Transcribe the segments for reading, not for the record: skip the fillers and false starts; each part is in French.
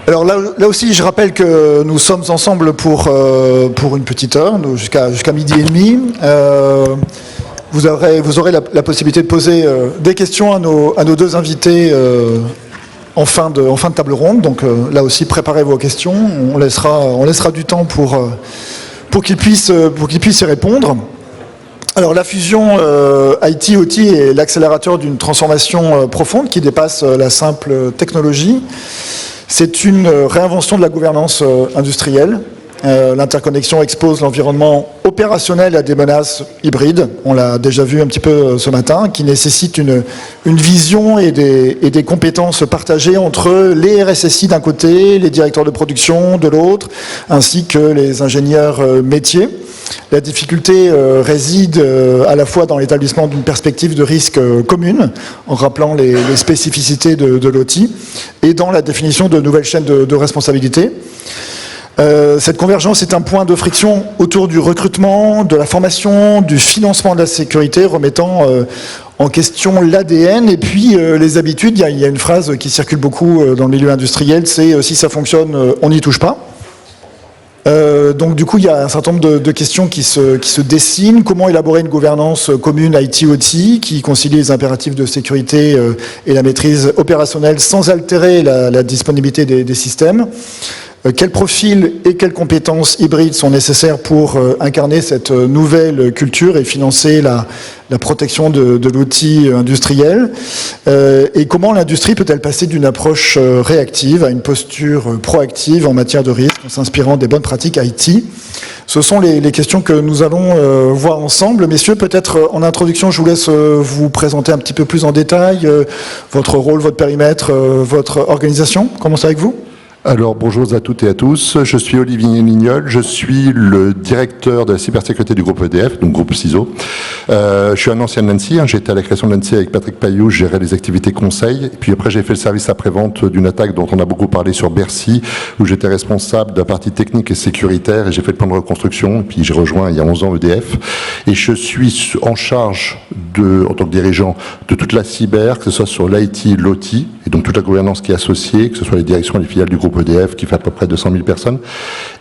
Alors là aussi, je rappelle que nous sommes ensemble pour une petite heure, jusqu'à midi et demi. Vous aurez la possibilité de poser des questions à nos deux invités en fin de table ronde. Donc là aussi, préparez vos questions. On laissera du temps pour qu'ils puissent y répondre. Alors la fusion IT-OT est l'accélérateur d'une transformation profonde qui dépasse la simple technologie. C'est une réinvention de la gouvernance industrielle. L'interconnexion expose l'environnement opérationnel à des menaces hybrides, on l'a déjà vu un petit peu ce matin, qui nécessitent une vision et des compétences partagées entre les RSSI d'un côté, les directeurs de production de l'autre, ainsi que les ingénieurs métiers. La difficulté réside à la fois dans l'établissement d'une perspective de risque commune, en rappelant les spécificités de l'OT, et dans la définition de nouvelles chaînes de responsabilité. Cette convergence est un point de friction autour du recrutement, de la formation, du financement de la sécurité, remettant en question l'ADN et puis les habitudes. Il y a une phrase qui circule beaucoup dans le milieu industriel, c'est « si ça fonctionne, on n'y touche pas ». Donc du coup, il y a un certain nombre de questions qui se dessinent. Comment élaborer une gouvernance commune IT-OT qui concilie les impératifs de sécurité et la maîtrise opérationnelle sans altérer la disponibilité des systèmes? Quels profils et quelles compétences hybrides sont nécessaires pour incarner cette nouvelle culture et financer la protection de l'outil industriel? Et comment l'industrie peut-elle passer d'une approche réactive à une posture proactive en matière de risque en s'inspirant des bonnes pratiques IT? Ce sont les questions que nous allons voir ensemble. Messieurs, peut-être en introduction, je vous laisse vous présenter un petit peu plus en détail votre rôle, votre périmètre, votre organisation. Commençons avec vous. Alors bonjour à toutes et à tous, je suis Olivier Lignol, je suis le directeur de la cybersécurité du groupe EDF, donc groupe CISO. Je suis un ancien de l'ANSSI, j'étais à la création de l'ANSSI avec Patrick Paillou, je gérais les activités conseil, et puis après j'ai fait le service après-vente d'une attaque dont on a beaucoup parlé sur Bercy, où j'étais responsable de la partie technique et sécuritaire, et j'ai fait le plan de reconstruction, et puis j'ai rejoint il y a 11 ans EDF, et je suis en charge en tant que dirigeant de toute la cyber, que ce soit sur l'IT, l'OT, et donc toute la gouvernance qui est associée, que ce soit les directions et les filiales du groupe EDF qui fait à peu près 200 000 personnes.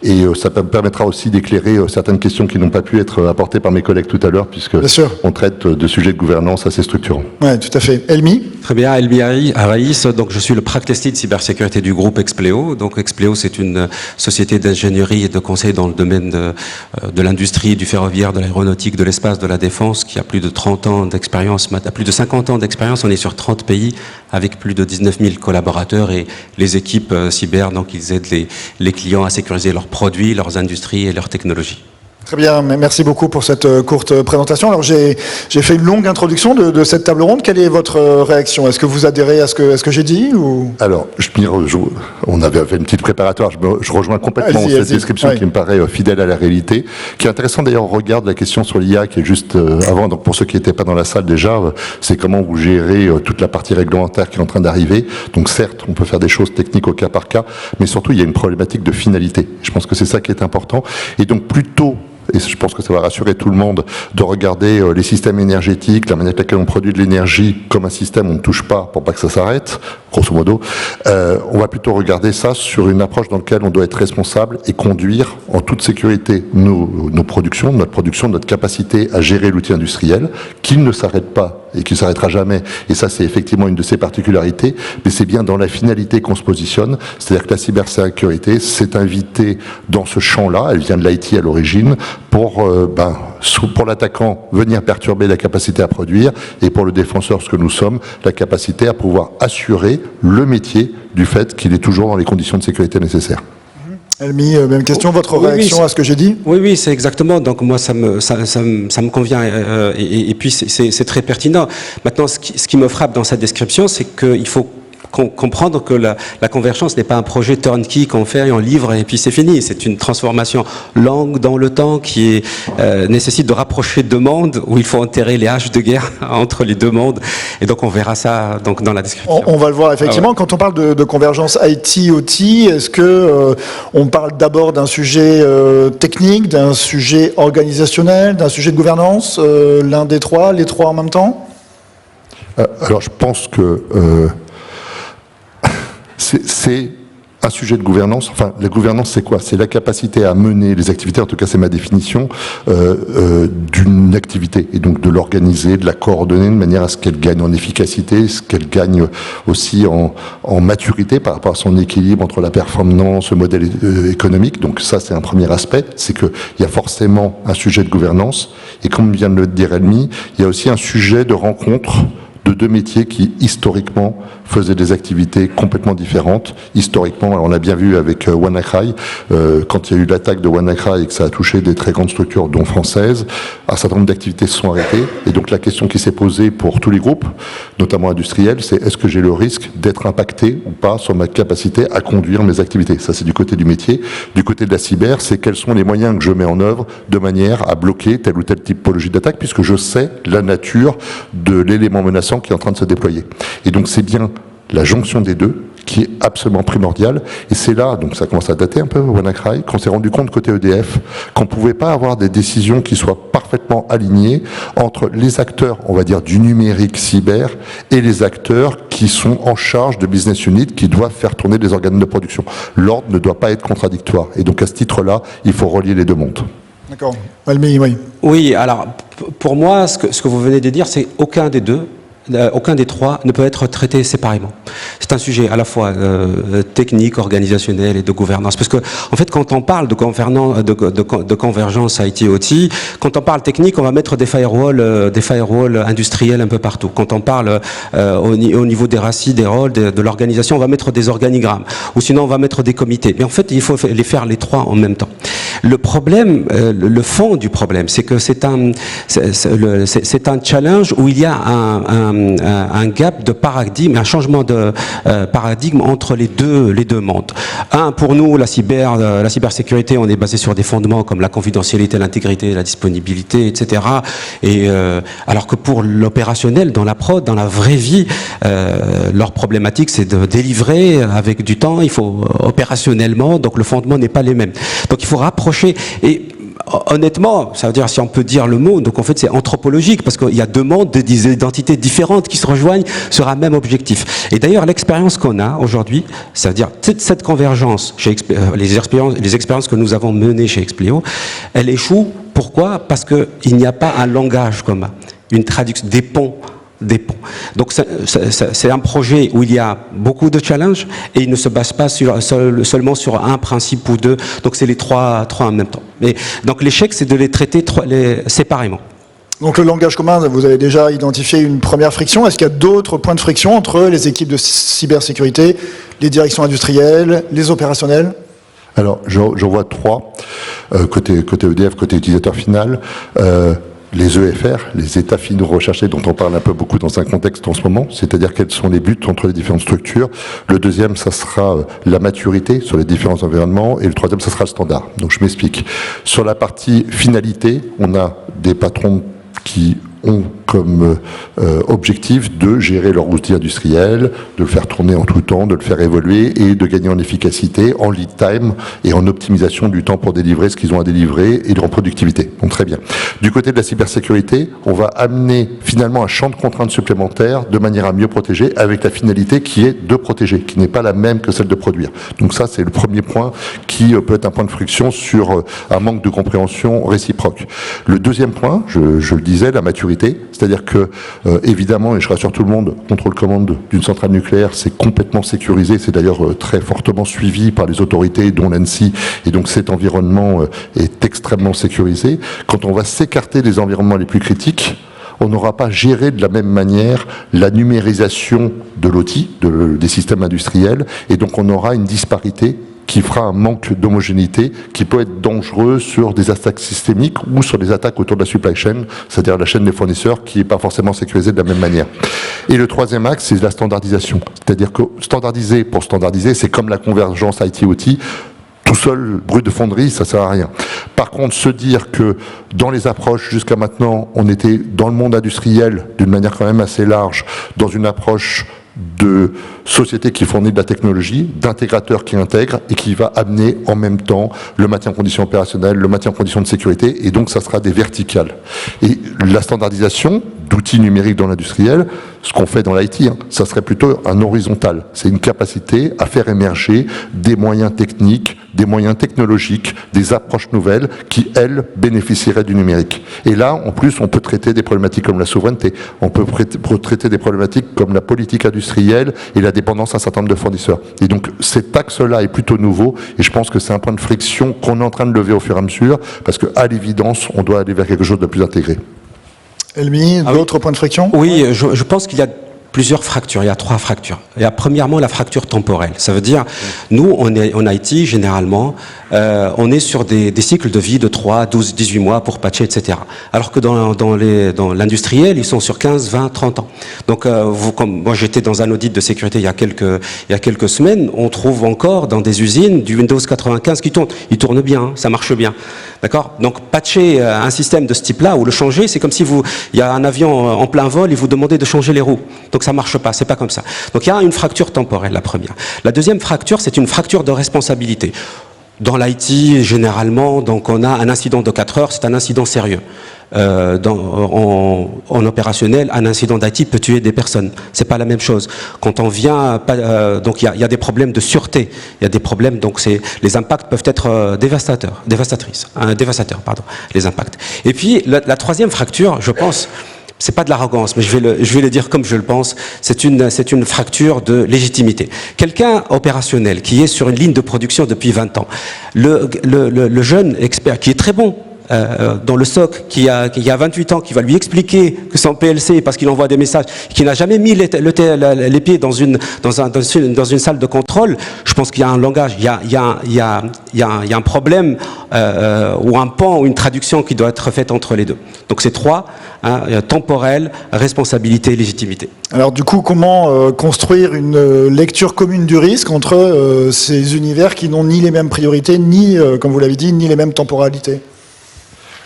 Et ça permettra aussi d'éclairer certaines questions qui n'ont pas pu être apportées par mes collègues tout à l'heure, puisque on traite de sujets de gouvernance assez structurants. Oui, tout à fait. Elmi? Très bien, Elmi Araïs, donc je suis le practice lead cybersécurité du groupe Expleo. Donc Expleo, c'est une société d'ingénierie et de conseil dans le domaine de l'industrie, du ferroviaire, de l'aéronautique, de l'espace, de la défense, qui a plus de 30 ans d'expérience, à plus de 50 ans d'expérience. On est sur 30 pays avec plus de 19 000 collaborateurs et les équipes cyber, donc ils aident les clients à sécuriser leurs produits, leurs industries et leurs technologies. Très bien, merci beaucoup pour cette courte présentation. Alors j'ai fait une longue introduction de cette table ronde. Quelle est votre réaction? Est-ce que vous adhérez à ce que j'ai dit ou... Alors, on avait fait une petite préparatoire, je rejoins complètement cette description qui me paraît fidèle à la réalité, qui est intéressant d'ailleurs au regard de la question sur l'IA qui est juste avant, donc pour ceux qui n'étaient pas dans la salle déjà, c'est comment vous gérez toute la partie réglementaire qui est en train d'arriver. Donc certes, on peut faire des choses techniques au cas par cas, mais surtout il y a une problématique de finalité. Je pense que c'est ça qui est important. Et donc plutôt, et je pense que ça va rassurer tout le monde, de regarder les systèmes énergétiques, la manière avec laquelle on produit de l'énergie comme un système, on ne touche pas pour pas que ça s'arrête, grosso modo. On va plutôt regarder ça sur une approche dans laquelle on doit être responsable et conduire en toute sécurité nos productions, notre capacité à gérer l'outil industriel, qui ne s'arrête pas et qui ne s'arrêtera jamais. Et ça, c'est effectivement une de ses particularités, mais c'est bien dans la finalité qu'on se positionne. C'est-à-dire que la cybersécurité s'est invitée dans ce champ-là, elle vient de l'IT à l'origine, pour l'attaquant, venir perturber la capacité à produire, et pour le défenseur, ce que nous sommes, la capacité à pouvoir assurer le métier du fait qu'il est toujours dans les conditions de sécurité nécessaires. Elmi, même question, votre réaction à ce que j'ai dit? Oui, c'est exactement. Donc moi, ça me convient et puis c'est très pertinent. Maintenant, ce qui me frappe dans cette description, c'est qu'il faut comprendre que la convergence n'est pas un projet turnkey qu'on fait et on livre et puis c'est fini. C'est une transformation longue dans le temps qui nécessite de rapprocher deux mondes où il faut enterrer les haches de guerre entre les deux mondes. Et donc on verra ça donc dans la description. On va le voir effectivement. Ah ouais. Quand on parle de convergence IT-OT, est-ce que on parle d'abord d'un sujet technique, d'un sujet organisationnel, d'un sujet de gouvernance, l'un des trois, les trois en même temps? Alors je pense que c'est un sujet de gouvernance. Enfin, la gouvernance, c'est quoi? C'est la capacité à mener les activités, en tout cas c'est ma définition, d'une activité, et donc de l'organiser, de la coordonner de manière à ce qu'elle gagne en efficacité, ce qu'elle gagne aussi en maturité par rapport à son équilibre entre la performance, le modèle économique. Donc ça, c'est un premier aspect, c'est qu'il y a forcément un sujet de gouvernance, et comme vient de le dire Elmi, il y a aussi un sujet de rencontre de deux métiers qui, historiquement, faisaient des activités complètement différentes. Historiquement, on l'a bien vu avec WannaCry, quand il y a eu l'attaque de WannaCry et que ça a touché des très grandes structures, dont françaises, un certain nombre d'activités se sont arrêtées. Et donc la question qui s'est posée pour tous les groupes, notamment industriels, c'est est-ce que j'ai le risque d'être impacté ou pas sur ma capacité à conduire mes activités? Ça, c'est du côté du métier. Du côté de la cyber, c'est quels sont les moyens que je mets en œuvre de manière à bloquer telle ou telle typologie d'attaque, puisque je sais la nature de l'élément menaçant qui est en train de se déployer. Et donc c'est bien la jonction des deux qui est absolument primordiale. Et c'est là, donc ça commence à dater un peu, WannaCry, qu'on s'est rendu compte côté EDF qu'on ne pouvait pas avoir des décisions qui soient parfaitement alignées entre les acteurs, on va dire, du numérique cyber et les acteurs qui sont en charge de business unit qui doivent faire tourner les organes de production. L'ordre ne doit pas être contradictoire. Et donc à ce titre-là, il faut relier les deux mondes. D'accord. Elmi, oui. Oui, alors pour moi, ce que vous venez de dire, c'est aucun des deux. Aucun des trois ne peut être traité séparément. C'est un sujet à la fois technique, organisationnel et de gouvernance. Parce que, en fait, quand on parle de convergence IT-OT, quand on parle technique, on va mettre des firewalls industriels un peu partout. Quand on parle au niveau des RACI, des rôles, de l'organisation, on va mettre des organigrammes. Ou sinon, on va mettre des comités. Mais en fait, il faut les faire les trois en même temps. Le problème, le fond du problème, c'est que c'est un challenge où il y a un gap de paradigme, un changement de paradigme entre les deux mondes. Pour nous, la cybersécurité, on est basé sur des fondements comme la confidentialité, l'intégrité, la disponibilité, etc. Et alors que pour l'opérationnel, dans la prod, dans la vraie vie, leur problématique, c'est de délivrer avec du temps. Il faut opérationnellement, donc le fondement n'est pas les mêmes. Donc il faut rapprocher. Et honnêtement, ça veut dire, si on peut dire le mot, donc en fait c'est anthropologique, parce qu'il y a deux mondes, des identités différentes qui se rejoignent sur un même objectif. Et d'ailleurs, l'expérience qu'on a aujourd'hui, ça veut dire cette convergence, les expériences que nous avons menées chez Expleo, elle échoue. Pourquoi? Parce qu'il n'y a pas un langage commun, une traduction, des ponts. Donc c'est un projet où il y a beaucoup de challenges et il ne se base pas seulement sur un principe ou deux. Donc c'est les trois en même temps. Donc l'échec, c'est de les traiter séparément. Donc le langage commun, vous avez déjà identifié une première friction. Est-ce qu'il y a d'autres points de friction entre les équipes de cybersécurité, les directions industrielles, les opérationnels? Alors j'en vois trois, côté EDF, côté utilisateur final. Les EFR, les états finaux recherchés, dont on parle un peu beaucoup dans un contexte en ce moment, c'est-à-dire quels sont les buts entre les différentes structures. Le deuxième, ça sera la maturité sur les différents environnements, et le troisième, ça sera le standard. Donc je m'explique. Sur la partie finalité, on a des patrons qui ont comme objectif de gérer leur outil industriel, de le faire tourner en tout temps, de le faire évoluer et de gagner en efficacité, en lead time et en optimisation du temps pour délivrer ce qu'ils ont à délivrer et en productivité. Donc très bien. Du côté de la cybersécurité, on va amener finalement un champ de contraintes supplémentaires de manière à mieux protéger avec la finalité qui est de protéger, qui n'est pas la même que celle de produire. Donc ça, c'est le premier point qui peut être un point de friction sur un manque de compréhension réciproque. Le deuxième point, je le disais, la maturité. C'est-à-dire que, évidemment, et je rassure tout le monde, contrôle-commande d'une centrale nucléaire, c'est complètement sécurisé, c'est d'ailleurs très fortement suivi par les autorités, dont l'ANSSI, et donc cet environnement est extrêmement sécurisé. Quand on va s'écarter des environnements les plus critiques, on n'aura pas géré de la même manière la numérisation de l'OT, des systèmes industriels, et donc on aura une disparité qui fera un manque d'homogénéité qui peut être dangereux sur des attaques systémiques ou sur des attaques autour de la supply chain, c'est-à-dire la chaîne des fournisseurs qui n'est pas forcément sécurisée de la même manière. Et le troisième axe, c'est la standardisation. C'est-à-dire que standardiser pour standardiser, c'est comme la convergence IT-OT, tout seul, brut de fonderie, ça sert à rien. Par contre, se dire que dans les approches jusqu'à maintenant, on était dans le monde industriel d'une manière quand même assez large, dans une approche de société qui fournit de la technologie, d'intégrateur qui intègre et qui va amener en même temps le maintien en conditions opérationnelles, le maintien en conditions de sécurité, et donc ça sera des verticales. Et la standardisation d'outils numériques dans l'industriel, ce qu'on fait dans l'IT, ça serait plutôt un horizontal. C'est une capacité à faire émerger des moyens techniques, des moyens technologiques, des approches nouvelles qui, elles, bénéficieraient du numérique. Et là, en plus, on peut traiter des problématiques comme la souveraineté, on peut traiter des problématiques comme la politique industrielle et la dépendance à un certain nombre de fournisseurs. Et donc, cet axe-là est plutôt nouveau, et je pense que c'est un point de friction qu'on est en train de lever au fur et à mesure, parce qu'à l'évidence, on doit aller vers quelque chose de plus intégré. Elmi, d'autres points de friction? Oui, je pense qu'il y a plusieurs fractures, il y a 3 fractures. Il y a premièrement la fracture temporelle. Ça veut dire, nous, on est en IT, généralement, on est sur des cycles de vie de 3, 12, 18 mois pour patcher, etc. Alors que dans l'industriel, ils sont sur 15, 20, 30 ans. Donc, comme moi, j'étais dans un audit de sécurité il y a quelques semaines, on trouve encore dans des usines du Windows 95 qui tourne. Il tourne bien, ça marche bien. D'accord? Donc, patcher un système de ce type-là, ou le changer, c'est comme si il y a un avion en plein vol et vous demandez de changer les roues. Donc, ça marche pas, c'est pas comme ça. Donc, il y a une fracture temporelle, la première. La deuxième fracture, c'est une fracture de responsabilité. Dans l'IT, généralement, donc on a un incident de 4 heures, c'est un incident sérieux. En opérationnel, un incident d'IT peut tuer des personnes. C'est pas la même chose. Quand on vient, donc il y a des problèmes de sûreté. Il y a des problèmes, donc les impacts peuvent être dévastateurs, les impacts. Et puis la troisième fracture, je pense. C'est pas de l'arrogance, mais je vais le dire comme je le pense. C'est une fracture de légitimité. Quelqu'un opérationnel qui est sur une ligne de production depuis 20 ans, le jeune expert qui est très bon dans le SOC, qui a 28 ans, qui va lui expliquer que son PLC, parce qu'il envoie des messages, qui n'a jamais mis les pieds dans une salle de contrôle, je pense qu'il y a un langage, il y a un problème ou un pan ou une traduction qui doit être faite entre les deux. Donc c'est 3, temporel, responsabilité, légitimité. Alors du coup, comment construire une lecture commune du risque entre ces univers qui n'ont ni les mêmes priorités, ni, comme vous l'avez dit, ni les mêmes temporalités?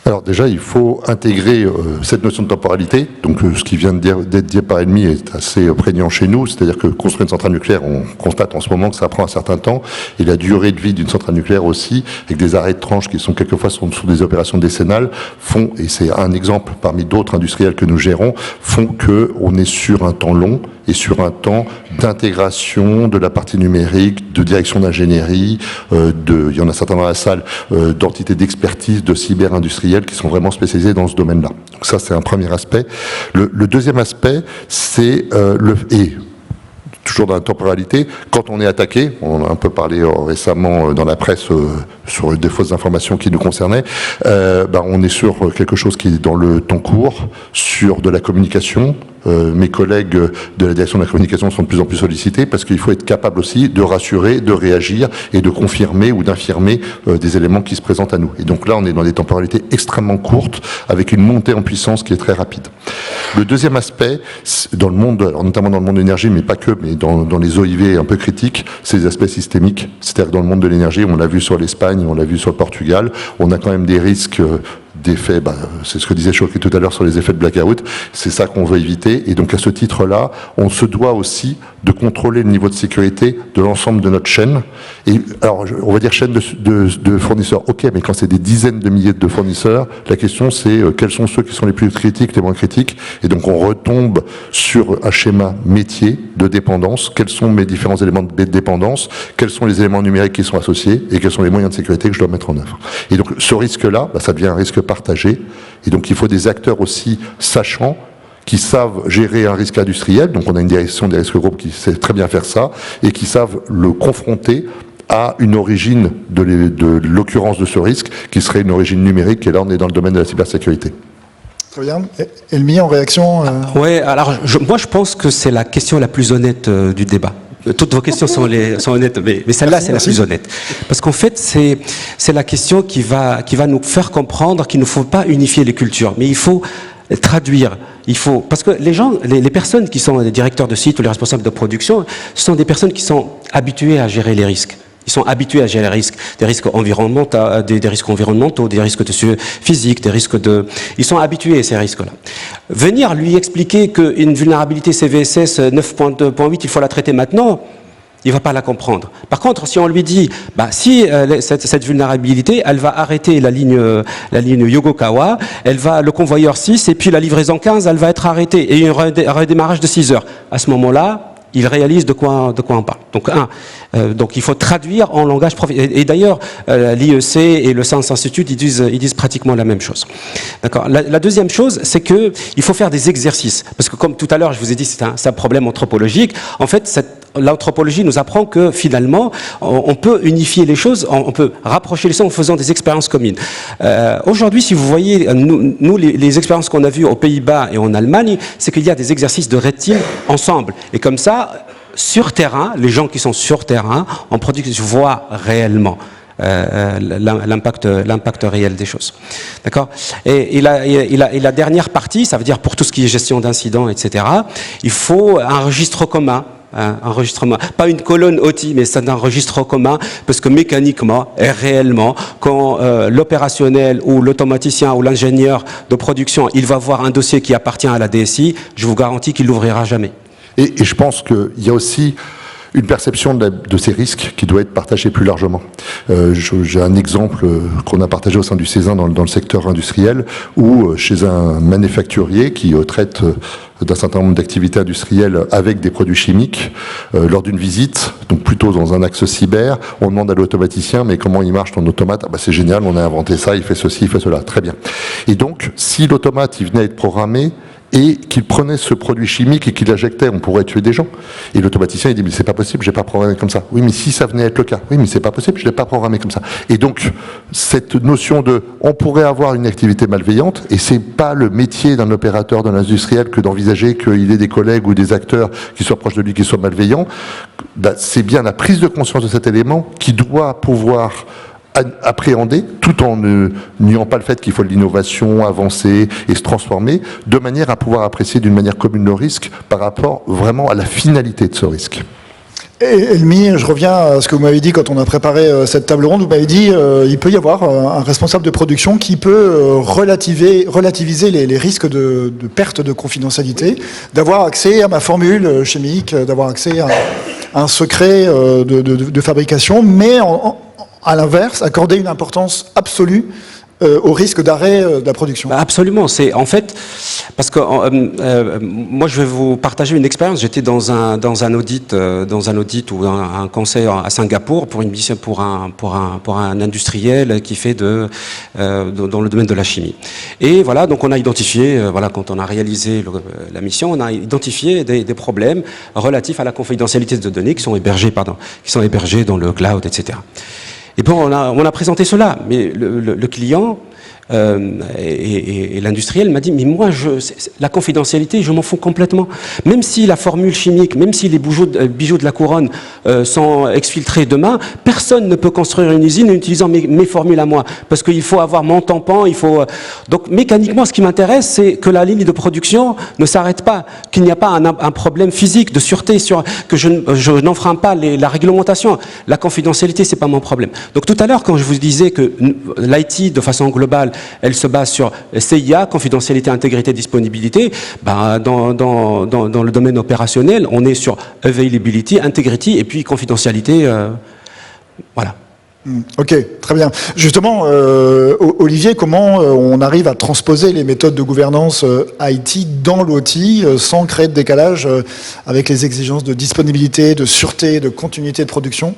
Alors déjà, il faut intégrer cette notion de temporalité. Donc ce qui vient d'être dit par Elmi est assez prégnant chez nous. C'est-à-dire que construire une centrale nucléaire, on constate en ce moment que ça prend un certain temps. Et la durée de vie d'une centrale nucléaire aussi, avec des arrêts de tranche qui sont quelquefois sur des opérations décennales, font, et c'est un exemple parmi d'autres industriels que nous gérons, font qu'on est sur un temps long et sur un temps d'intégration de la partie numérique, de direction d'ingénierie, il y en a certains dans la salle, d'entités d'expertise, de cyber-industriels qui sont vraiment spécialisés dans ce domaine-là. Donc ça, c'est un premier aspect. Le deuxième aspect, c'est toujours dans la temporalité, quand on est attaqué, on a un peu parlé récemment dans la presse sur des fausses informations qui nous concernaient, on est sur quelque chose qui est dans le temps court, sur de la communication. Mes collègues de la direction de la communication sont de plus en plus sollicités parce qu'il faut être capable aussi de rassurer, de réagir et de confirmer ou d'infirmer des éléments qui se présentent à nous. Et donc là, on est dans des temporalités extrêmement courtes avec une montée en puissance qui est très rapide. Le deuxième aspect, dans le monde, alors notamment dans le monde de l'énergie, mais pas que, mais dans les OIV un peu critiques, c'est les aspects systémiques. C'est-à-dire que dans le monde de l'énergie, on l'a vu sur l'Espagne, on l'a vu sur le Portugal, on a quand même des risques d'effets, c'est ce que disait Choquet tout à l'heure sur les effets de blackout, c'est ça qu'on veut éviter. Et donc à ce titre-là, on se doit aussi de contrôler le niveau de sécurité de l'ensemble de notre chaîne. Et alors, on va dire chaîne de fournisseurs, ok, mais quand c'est des dizaines de milliers de fournisseurs, la question c'est quels sont ceux qui sont les plus critiques, les moins critiques. Et donc on retombe sur un schéma métier de dépendance. Quels sont mes différents éléments de dépendance? Quels sont les éléments numériques qui sont associés? Et quels sont les moyens de sécurité que je dois mettre en œuvre? Et donc ce risque-là, ça devient un risque partagé. Et donc il faut des acteurs aussi sachants, qui savent gérer un risque industriel. Donc on a une direction des risques groupes qui sait très bien faire ça, et qui savent le confronter à une origine de l'occurrence de ce risque, qui serait une origine numérique, et là on est dans le domaine de la cybersécurité. Très bien. Elmi, en réaction Oui, alors moi je pense que c'est la question la plus honnête du débat. Toutes vos questions sont honnêtes, mais celle-là, c'est la plus honnête. Parce qu'en fait, c'est la question qui va nous faire comprendre qu'il ne faut pas unifier les cultures, mais il faut traduire. Parce que les personnes qui sont les directeurs de site ou les responsables de production, ce sont des personnes qui sont habituées à gérer les risques. Ils sont habitués à gérer les risques, des risques environnementaux, des risques physiques, ils sont habitués à ces risques-là. Venir lui expliquer qu'une vulnérabilité CVSS 9.2.8, il faut la traiter maintenant, il va pas la comprendre. Par contre, si on lui dit, si cette vulnérabilité, elle va arrêter la ligne Yokogawa, le convoyeur 6, et puis la livraison 15, elle va être arrêtée, et un redémarrage de 6 heures. À ce moment-là, il réalise de quoi on parle. Donc, donc il faut traduire en langage professionnel. Et d'ailleurs, l'IEC et le Science Institute, ils disent pratiquement la même chose. D'accord. La deuxième chose, c'est que il faut faire des exercices. Parce que comme tout à l'heure, je vous ai dit, c'est un problème anthropologique. En fait, l'anthropologie nous apprend que finalement, on peut unifier les choses, on peut rapprocher les choses en faisant des expériences communes. Aujourd'hui, si vous voyez, nous les expériences qu'on a vues aux Pays-Bas et en Allemagne, c'est qu'il y a des exercices de red team ensemble. Et comme ça, sur terrain, les gens qui sont sur terrain, en production, voient réellement l'impact réel des choses. D'accord. Et la dernière partie, ça veut dire pour tout ce qui est gestion d'incidents, etc., il faut un registre commun. Un registre, pas une colonne OT, mais c'est un registre commun, parce que mécaniquement et réellement, quand l'opérationnel ou l'automaticien ou l'ingénieur de production, il va voir un dossier qui appartient à la DSI, je vous garantis qu'il l'ouvrira jamais. Et je pense qu'il y a aussi une perception de ces risques qui doit être partagée plus largement. J'ai un exemple qu'on a partagé au sein du Césin dans le secteur industriel, où chez un manufacturier qui traite d'un certain nombre d'activités industrielles avec des produits chimiques, lors d'une visite, donc plutôt dans un axe cyber, on demande à l'automaticien, mais comment il marche ton automate? C'est génial, on a inventé ça, il fait ceci, il fait cela, très bien. Et donc, si l'automate, il venait à être programmé, et qu'il prenait ce produit chimique et qu'il l'injectait, on pourrait tuer des gens. Et l'automaticien, il dit, mais c'est pas possible, j'ai pas programmé comme ça. Oui, mais si ça venait être le cas. Oui, mais c'est pas possible, je l'ai pas programmé comme ça. Et donc, cette notion de, on pourrait avoir une activité malveillante, et c'est pas le métier d'un opérateur, d'un industriel, que d'envisager qu'il ait des collègues ou des acteurs qui soient proches de lui, qui soient malveillants. C'est bien la prise de conscience de cet élément qui doit pouvoir appréhender, tout en ne niant pas le fait qu'il faut de l'innovation, avancer et se transformer, de manière à pouvoir apprécier d'une manière commune le risque par rapport vraiment à la finalité de ce risque. Et Elmi, je reviens à ce que vous m'avez dit quand on a préparé cette table ronde. Vous m'avez dit il peut y avoir un responsable de production qui peut relativiser les risques de perte de confidentialité, d'avoir accès à ma formule chimique, d'avoir accès à un secret de fabrication, mais à l'inverse, accorder une importance absolue au risque d'arrêt de la production. Absolument, c'est en fait parce que moi je vais vous partager une expérience. J'étais dans un audit ou un conseil à Singapour pour une mission pour un industriel qui fait dans le domaine de la chimie. Et voilà, donc on a identifié, quand on a réalisé la mission, on a identifié des problèmes relatifs à la confidentialité de données qui sont hébergés dans le cloud, etc. Et bon, on a présenté cela, mais le client et l'industriel m'a dit, mais moi, la confidentialité, je m'en fous complètement. Même si la formule chimique, même si les bijoux de la couronne sont exfiltrés demain, personne ne peut construire une usine en utilisant mes formules à moi, parce qu'il faut avoir mon tampon, Donc, mécaniquement, ce qui m'intéresse, c'est que la ligne de production ne s'arrête pas, qu'il n'y a pas un problème physique de sûreté, que je n'enfreins pas la réglementation. La confidentialité, c'est pas mon problème. Donc, tout à l'heure, quand je vous disais que l'IT, de façon globale, elle se base sur CIA, confidentialité, intégrité, disponibilité. Dans le domaine opérationnel, on est sur availability, integrity et puis confidentialité. Voilà. Ok, très bien. Justement, Olivier, comment on arrive à transposer les méthodes de gouvernance IT dans l'OT sans créer de décalage avec les exigences de disponibilité, de sûreté, de continuité de production ?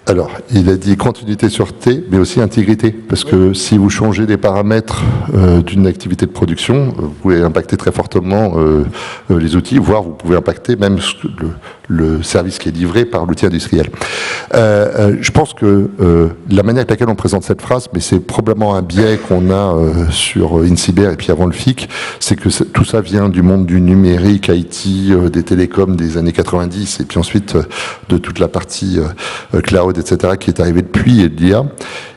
Alors, il a dit continuité, sûreté, mais aussi intégrité, parce que si vous changez des paramètres d'une activité de production, vous pouvez impacter très fortement les outils, voire vous pouvez impacter même le service qui est livré par l'outil industriel. Je pense que la manière avec laquelle on présente cette phrase, mais c'est probablement un biais qu'on a sur InCyber et puis avant le FIC, c'est que tout ça vient du monde du numérique, IT, des télécoms des années 90, et puis ensuite de toute la partie cloud, etc., qui est arrivée depuis et de l'IA.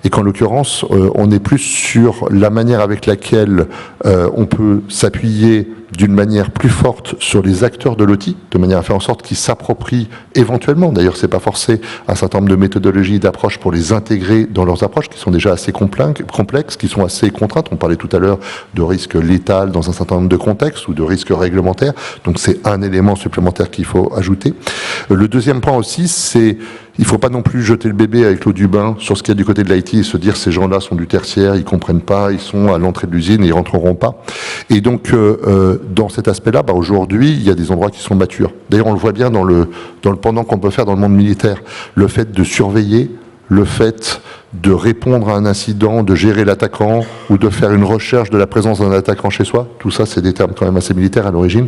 Et qu'en l'occurrence, on est plus sur la manière avec laquelle on peut s'appuyer d'une manière plus forte sur les acteurs de l'OT, de manière à faire en sorte qu'ils s'approprient s'approprient éventuellement, d'ailleurs c'est pas forcé, un certain nombre de méthodologies et d'approches pour les intégrer dans leurs approches qui sont déjà assez complexes, qui sont assez contraintes. On parlait tout à l'heure de risques létals dans un certain nombre de contextes ou de risques réglementaires. Donc c'est un élément supplémentaire qu'il faut ajouter. Le deuxième point aussi, c'est il ne faut pas non plus jeter le bébé avec l'eau du bain sur ce qu'il y a du côté de l'IT et se dire ces gens-là sont du tertiaire, ils comprennent pas, ils sont à l'entrée de l'usine et ils rentreront pas. Et donc dans cet aspect-là, aujourd'hui, il y a des endroits qui sont matures. D'ailleurs, on le voit bien dans le pendant qu'on peut faire dans le monde militaire. Le fait de surveiller, le fait de répondre à un incident, de gérer l'attaquant ou de faire une recherche de la présence d'un attaquant chez soi, tout ça c'est des termes quand même assez militaires à l'origine.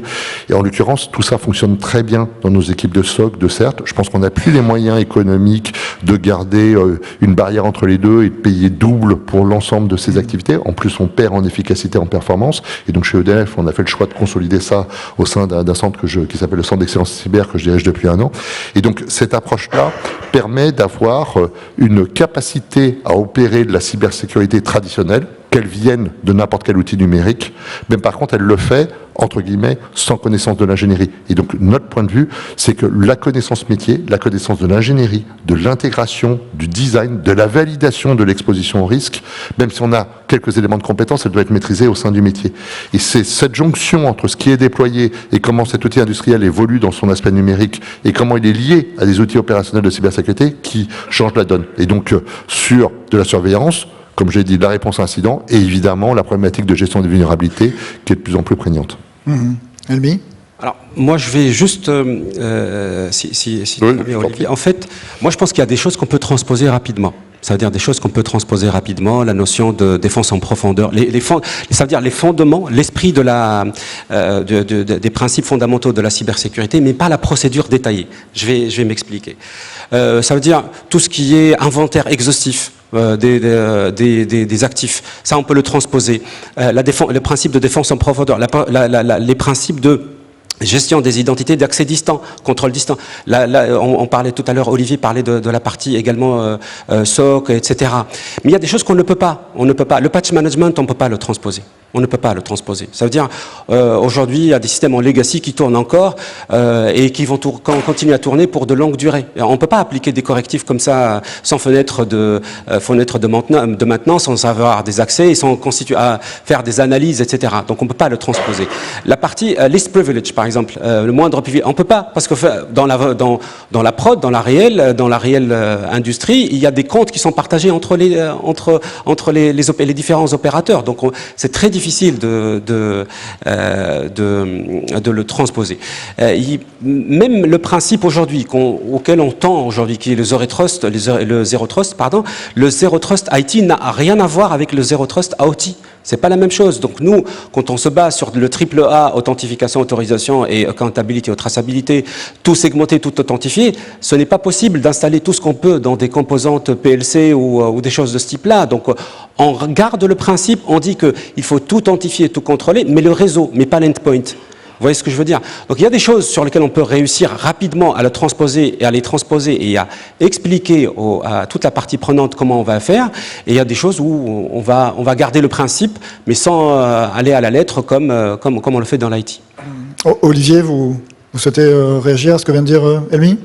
Et en l'occurrence, tout ça fonctionne très bien dans nos équipes de SOC, de CERT. Je pense qu'on n'a plus les moyens économiques de garder une barrière entre les deux et de payer double pour l'ensemble de ces activités. En plus, on perd en efficacité, en performance. Et donc chez EDF, on a fait le choix de consolider ça au sein d'un centre qui s'appelle le Centre d'Excellence Cyber que je dirige depuis 1 an. Et donc cette approche-là permet d'avoir une capacité à opérer de la cybersécurité traditionnelle, qu'elle vienne de n'importe quel outil numérique, mais par contre elle le fait, entre guillemets, sans connaissance de l'ingénierie. Et donc notre point de vue, c'est que la connaissance métier, la connaissance de l'ingénierie, de l'intégration, du design, de la validation de l'exposition au risque, même si on a quelques éléments de compétence, elle doit être maîtrisée au sein du métier. Et c'est cette jonction entre ce qui est déployé et comment cet outil industriel évolue dans son aspect numérique et comment il est lié à des outils opérationnels de cybersécurité qui change la donne. Et donc sur de la surveillance, comme j'ai dit, la réponse à incident et évidemment la problématique de gestion des vulnérabilités qui est de plus en plus prégnante. Elmi ? Alors, moi, je vais juste, Olivier, en fait, moi, je pense qu'il y a des choses qu'on peut transposer rapidement. Ça veut dire des choses qu'on peut transposer rapidement, la notion de défense en profondeur, ça veut dire les fondements, l'esprit de des principes fondamentaux de la cybersécurité, mais pas la procédure détaillée. Je vais m'expliquer. Ça veut dire tout ce qui est inventaire exhaustif. Des actifs, ça on peut le transposer. Le principe de défense en profondeur, les principes de gestion des identités d'accès distant, contrôle distant. On parlait tout à l'heure, Olivier parlait de la partie également SOC, etc. Mais il y a des choses qu'on ne peut pas. On ne peut pas. Le patch management, on ne peut pas le transposer. On ne peut pas le transposer. Ça veut dire, aujourd'hui, il y a des systèmes en legacy qui tournent encore et qui vont continuer à tourner pour de longues durées. On ne peut pas appliquer des correctifs comme ça, sans fenêtre de maintenance, sans avoir des accès et sans faire des analyses, etc. Donc on ne peut pas le transposer. La partie least privilege, par exemple, le moindre privilège, on ne peut pas, parce que dans la prod, dans la réelle industrie, il y a des comptes qui sont partagés entre les différents opérateurs. Donc c'est très difficile de le transposer. Même le principe aujourd'hui auquel on tend aujourd'hui, qui est le Zero Trust, le Zero Trust IT n'a rien à voir avec le Zero Trust OT. C'est pas la même chose. Donc nous, quand on se base sur le AAA, authentification, autorisation et accountability ou traçabilité, tout segmenté, tout authentifié, ce n'est pas possible d'installer tout ce qu'on peut dans des composantes PLC ou des choses de ce type-là. Donc on garde le principe, on dit qu'il faut tout authentifier, tout contrôler, mais le réseau, mais pas l'endpoint. Vous voyez ce que je veux dire? Donc il y a des choses sur lesquelles on peut réussir rapidement à les transposer et à expliquer à toute la partie prenante comment on va faire. Et il y a des choses où on va garder le principe, mais sans aller à la lettre comme on le fait dans l'IT. Olivier, vous souhaitez réagir à ce que vient de dire Elmi?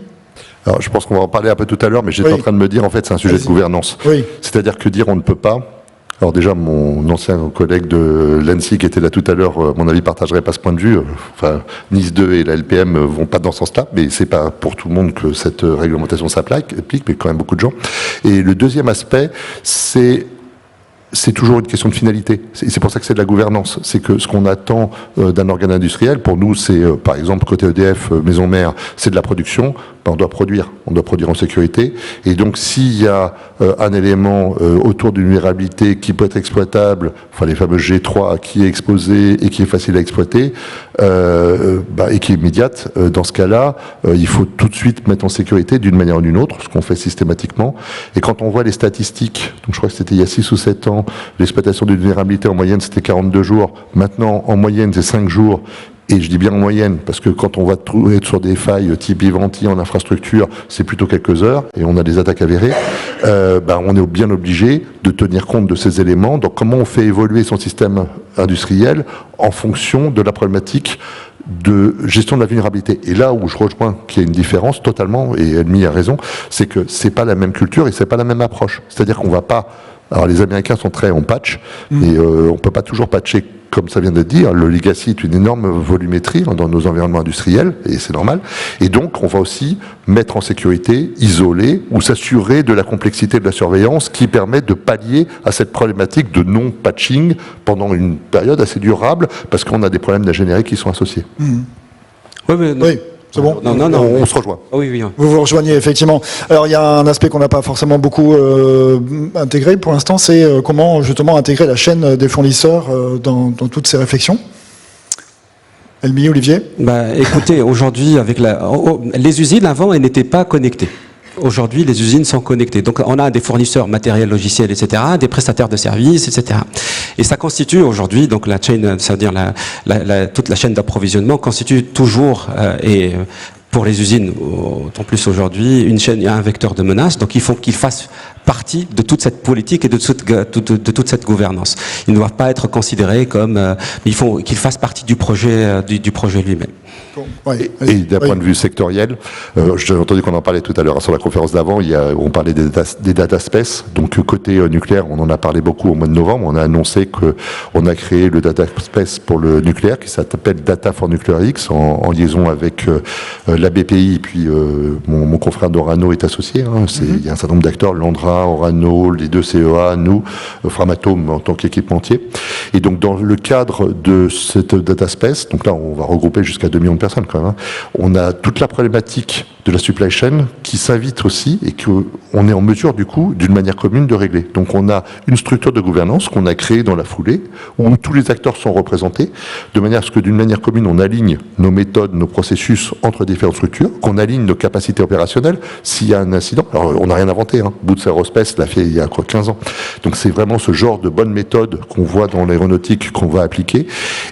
Alors je pense qu'on va en parler un peu tout à l'heure, mais j'étais en train de me dire, en fait, c'est un sujet de gouvernance. Oui. C'est-à-dire que dire on ne peut pas. Alors déjà, mon ancien collègue de l'ANSSI qui était là tout à l'heure, à mon avis, partagerait pas ce point de vue. Enfin, NIS 2 et la LPM vont pas dans ce sens-là, mais c'est pas pour tout le monde que cette réglementation s'applique, mais quand même beaucoup de gens. Et le deuxième aspect, c'est toujours une question de finalité. C'est pour ça que c'est de la gouvernance. C'est que ce qu'on attend d'un organe industriel, pour nous, c'est, par exemple, côté EDF, maison mère, c'est de la production. On doit produire en sécurité. Et donc, s'il y a un élément autour d'une vulnérabilité qui peut être exploitable, enfin les fameux G3, qui est exposé et qui est facile à exploiter, et qui est immédiate, dans ce cas-là, il faut tout de suite mettre en sécurité d'une manière ou d'une autre, ce qu'on fait systématiquement. Et quand on voit les statistiques, donc je crois que c'était il y a 6 ou 7 ans, l'exploitation d'une vulnérabilité en moyenne c'était 42 jours, maintenant en moyenne c'est 5 jours, et je dis bien en moyenne, parce que quand on va trouver sur des failles type Ivanti en infrastructure, c'est plutôt quelques heures, et on a des attaques avérées, on est bien obligé de tenir compte de ces éléments. Donc comment on fait évoluer son système industriel en fonction de la problématique de gestion de la vulnérabilité. Et là où je rejoins qu'il y a une différence totalement, et Elmi a raison, c'est que c'est pas la même culture et c'est pas la même approche. C'est-à-dire qu'on va pas... Alors les Américains sont très en patch, et on peut pas toujours patcher comme ça vient d'être dit. Le legacy est une énorme volumétrie dans nos environnements industriels, et c'est normal. Et donc, on va aussi mettre en sécurité, isoler ou s'assurer de la complexité de la surveillance qui permet de pallier à cette problématique de non-patching pendant une période assez durable, parce qu'on a des problèmes d'ingénierie qui sont associés. Oui. C'est bon. Non, on se rejoint. Oui, oui. Vous vous rejoignez effectivement. Alors il y a un aspect qu'on n'a pas forcément beaucoup intégré pour l'instant, c'est comment justement intégrer la chaîne des fournisseurs dans toutes ces réflexions. Elmi, Olivier. Écoutez, aujourd'hui, avec les usines avant, elles n'étaient pas connectées. Aujourd'hui, les usines sont connectées. Donc, on a des fournisseurs matériels, logiciels, etc., des prestataires de services, etc. Et ça constitue aujourd'hui, donc la chaîne, c'est-à-dire toute la chaîne d'approvisionnement constitue toujours pour les usines, en plus aujourd'hui, il y a un vecteur de menace. Donc, il faut qu'ils fassent partie de toute cette politique et de toute cette gouvernance. Ils ne doivent pas être considérés comme, il faut qu'ils fassent partie du projet lui-même. Et d'un point de vue sectoriel, j'ai entendu qu'on en parlait tout à l'heure sur la conférence d'avant, on parlait des data space. Donc côté nucléaire, on en a parlé beaucoup au mois de novembre. On a annoncé qu'on a créé le data space pour le nucléaire qui s'appelle Data for Nuclear X en liaison avec la BPI. Puis mon confrère d'Orano est associé. Il y a un certain nombre d'acteurs, Landra, Orano, les deux CEA, nous, Framatome en tant qu'équipementier. Et donc dans le cadre de cette data space, donc là on va regrouper jusqu'à 2 millions de personnes quand même, on a toute la problématique de la supply chain qui s'invite aussi et qu'on est en mesure du coup d'une manière commune de régler. Donc on a une structure de gouvernance qu'on a créée dans la foulée où tous les acteurs sont représentés de manière à ce que d'une manière commune on aligne nos méthodes, nos processus entre différentes structures, qu'on aligne nos capacités opérationnelles s'il y a un incident. Alors on n'a rien inventé, Boots Aerospace l'a fait il y a 15 ans. Donc c'est vraiment ce genre de bonne méthode qu'on voit dans l'aéronautique qu'on va appliquer.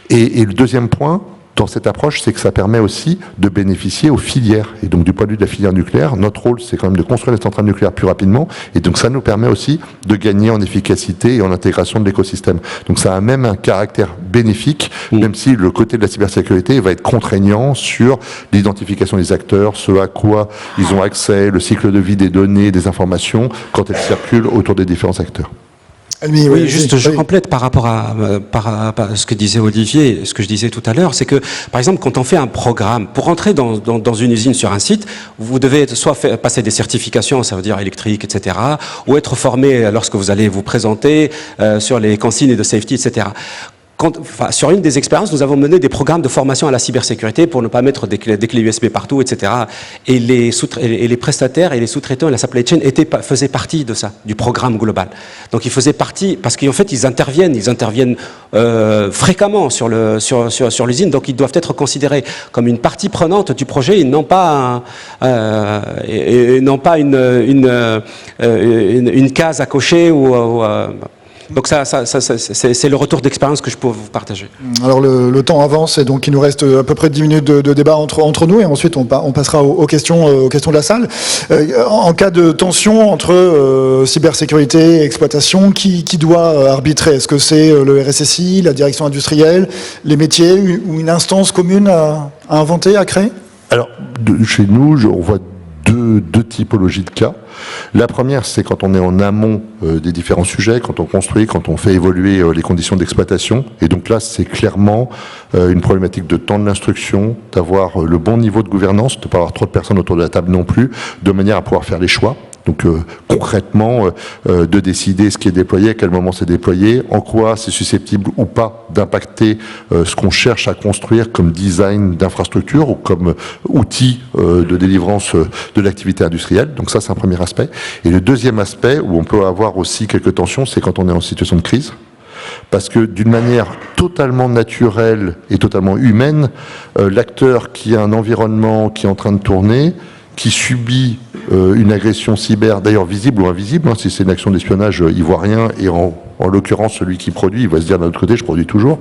Et le deuxième point dans cette approche, c'est que ça permet aussi de bénéficier aux filières. Et donc, du point de vue de la filière nucléaire, notre rôle, c'est quand même de construire les centrales nucléaires plus rapidement. Et donc, ça nous permet aussi de gagner en efficacité et en intégration de l'écosystème. Donc, ça a même un caractère bénéfique, même si le côté de la cybersécurité va être contraignant sur l'identification des acteurs, ce à quoi ils ont accès, le cycle de vie des données, des informations, quand elles circulent autour des différents acteurs. Oui, juste je complète par rapport à ce que disait Olivier, ce que je disais tout à l'heure, c'est que, par exemple, quand on fait un programme, pour rentrer dans une usine sur un site, vous devez soit passer des certifications, ça veut dire électrique, etc., ou être formé lorsque vous allez vous présenter sur les consignes de safety, etc. Sur une des expériences, nous avons mené des programmes de formation à la cybersécurité pour ne pas mettre des clés USB partout, etc. Et les prestataires et les sous-traitants et la supply chain faisaient partie de ça, du programme global. Donc ils faisaient partie, parce qu'en fait ils interviennent fréquemment sur l'usine, donc ils doivent être considérés comme une partie prenante du projet et non pas une case à cocher ou donc c'est le retour d'expérience que je peux vous partager. Alors le temps avance et donc il nous reste à peu près 10 minutes de débat entre nous et ensuite on passera aux questions de la salle. En cas de tension entre cybersécurité et exploitation, qui doit arbitrer? Est-ce que c'est le RSSI, la direction industrielle, les métiers ou une instance commune à inventer, à créer? Alors chez nous, on voit deux typologies de cas. La première, c'est quand on est en amont des différents sujets, quand on construit, quand on fait évoluer les conditions d'exploitation. Et donc là, c'est clairement une problématique de temps de l'instruction, d'avoir le bon niveau de gouvernance, de ne pas avoir trop de personnes autour de la table non plus, de manière à pouvoir faire les choix. Donc concrètement, de décider ce qui est déployé, à quel moment c'est déployé, en quoi c'est susceptible ou pas d'impacter ce qu'on cherche à construire comme design d'infrastructure ou comme outil de délivrance de l'activité industrielle. Donc ça, c'est un premier aspect. Et le deuxième aspect, où on peut avoir aussi quelques tensions, c'est quand on est en situation de crise. Parce que d'une manière totalement naturelle et totalement humaine, l'acteur qui a un environnement qui est en train de tourner, qui subit une agression cyber, d'ailleurs visible ou invisible, si c'est une action d'espionnage, il voit rien, et en l'occurrence, celui qui produit, il va se dire d'un autre côté, je produis toujours.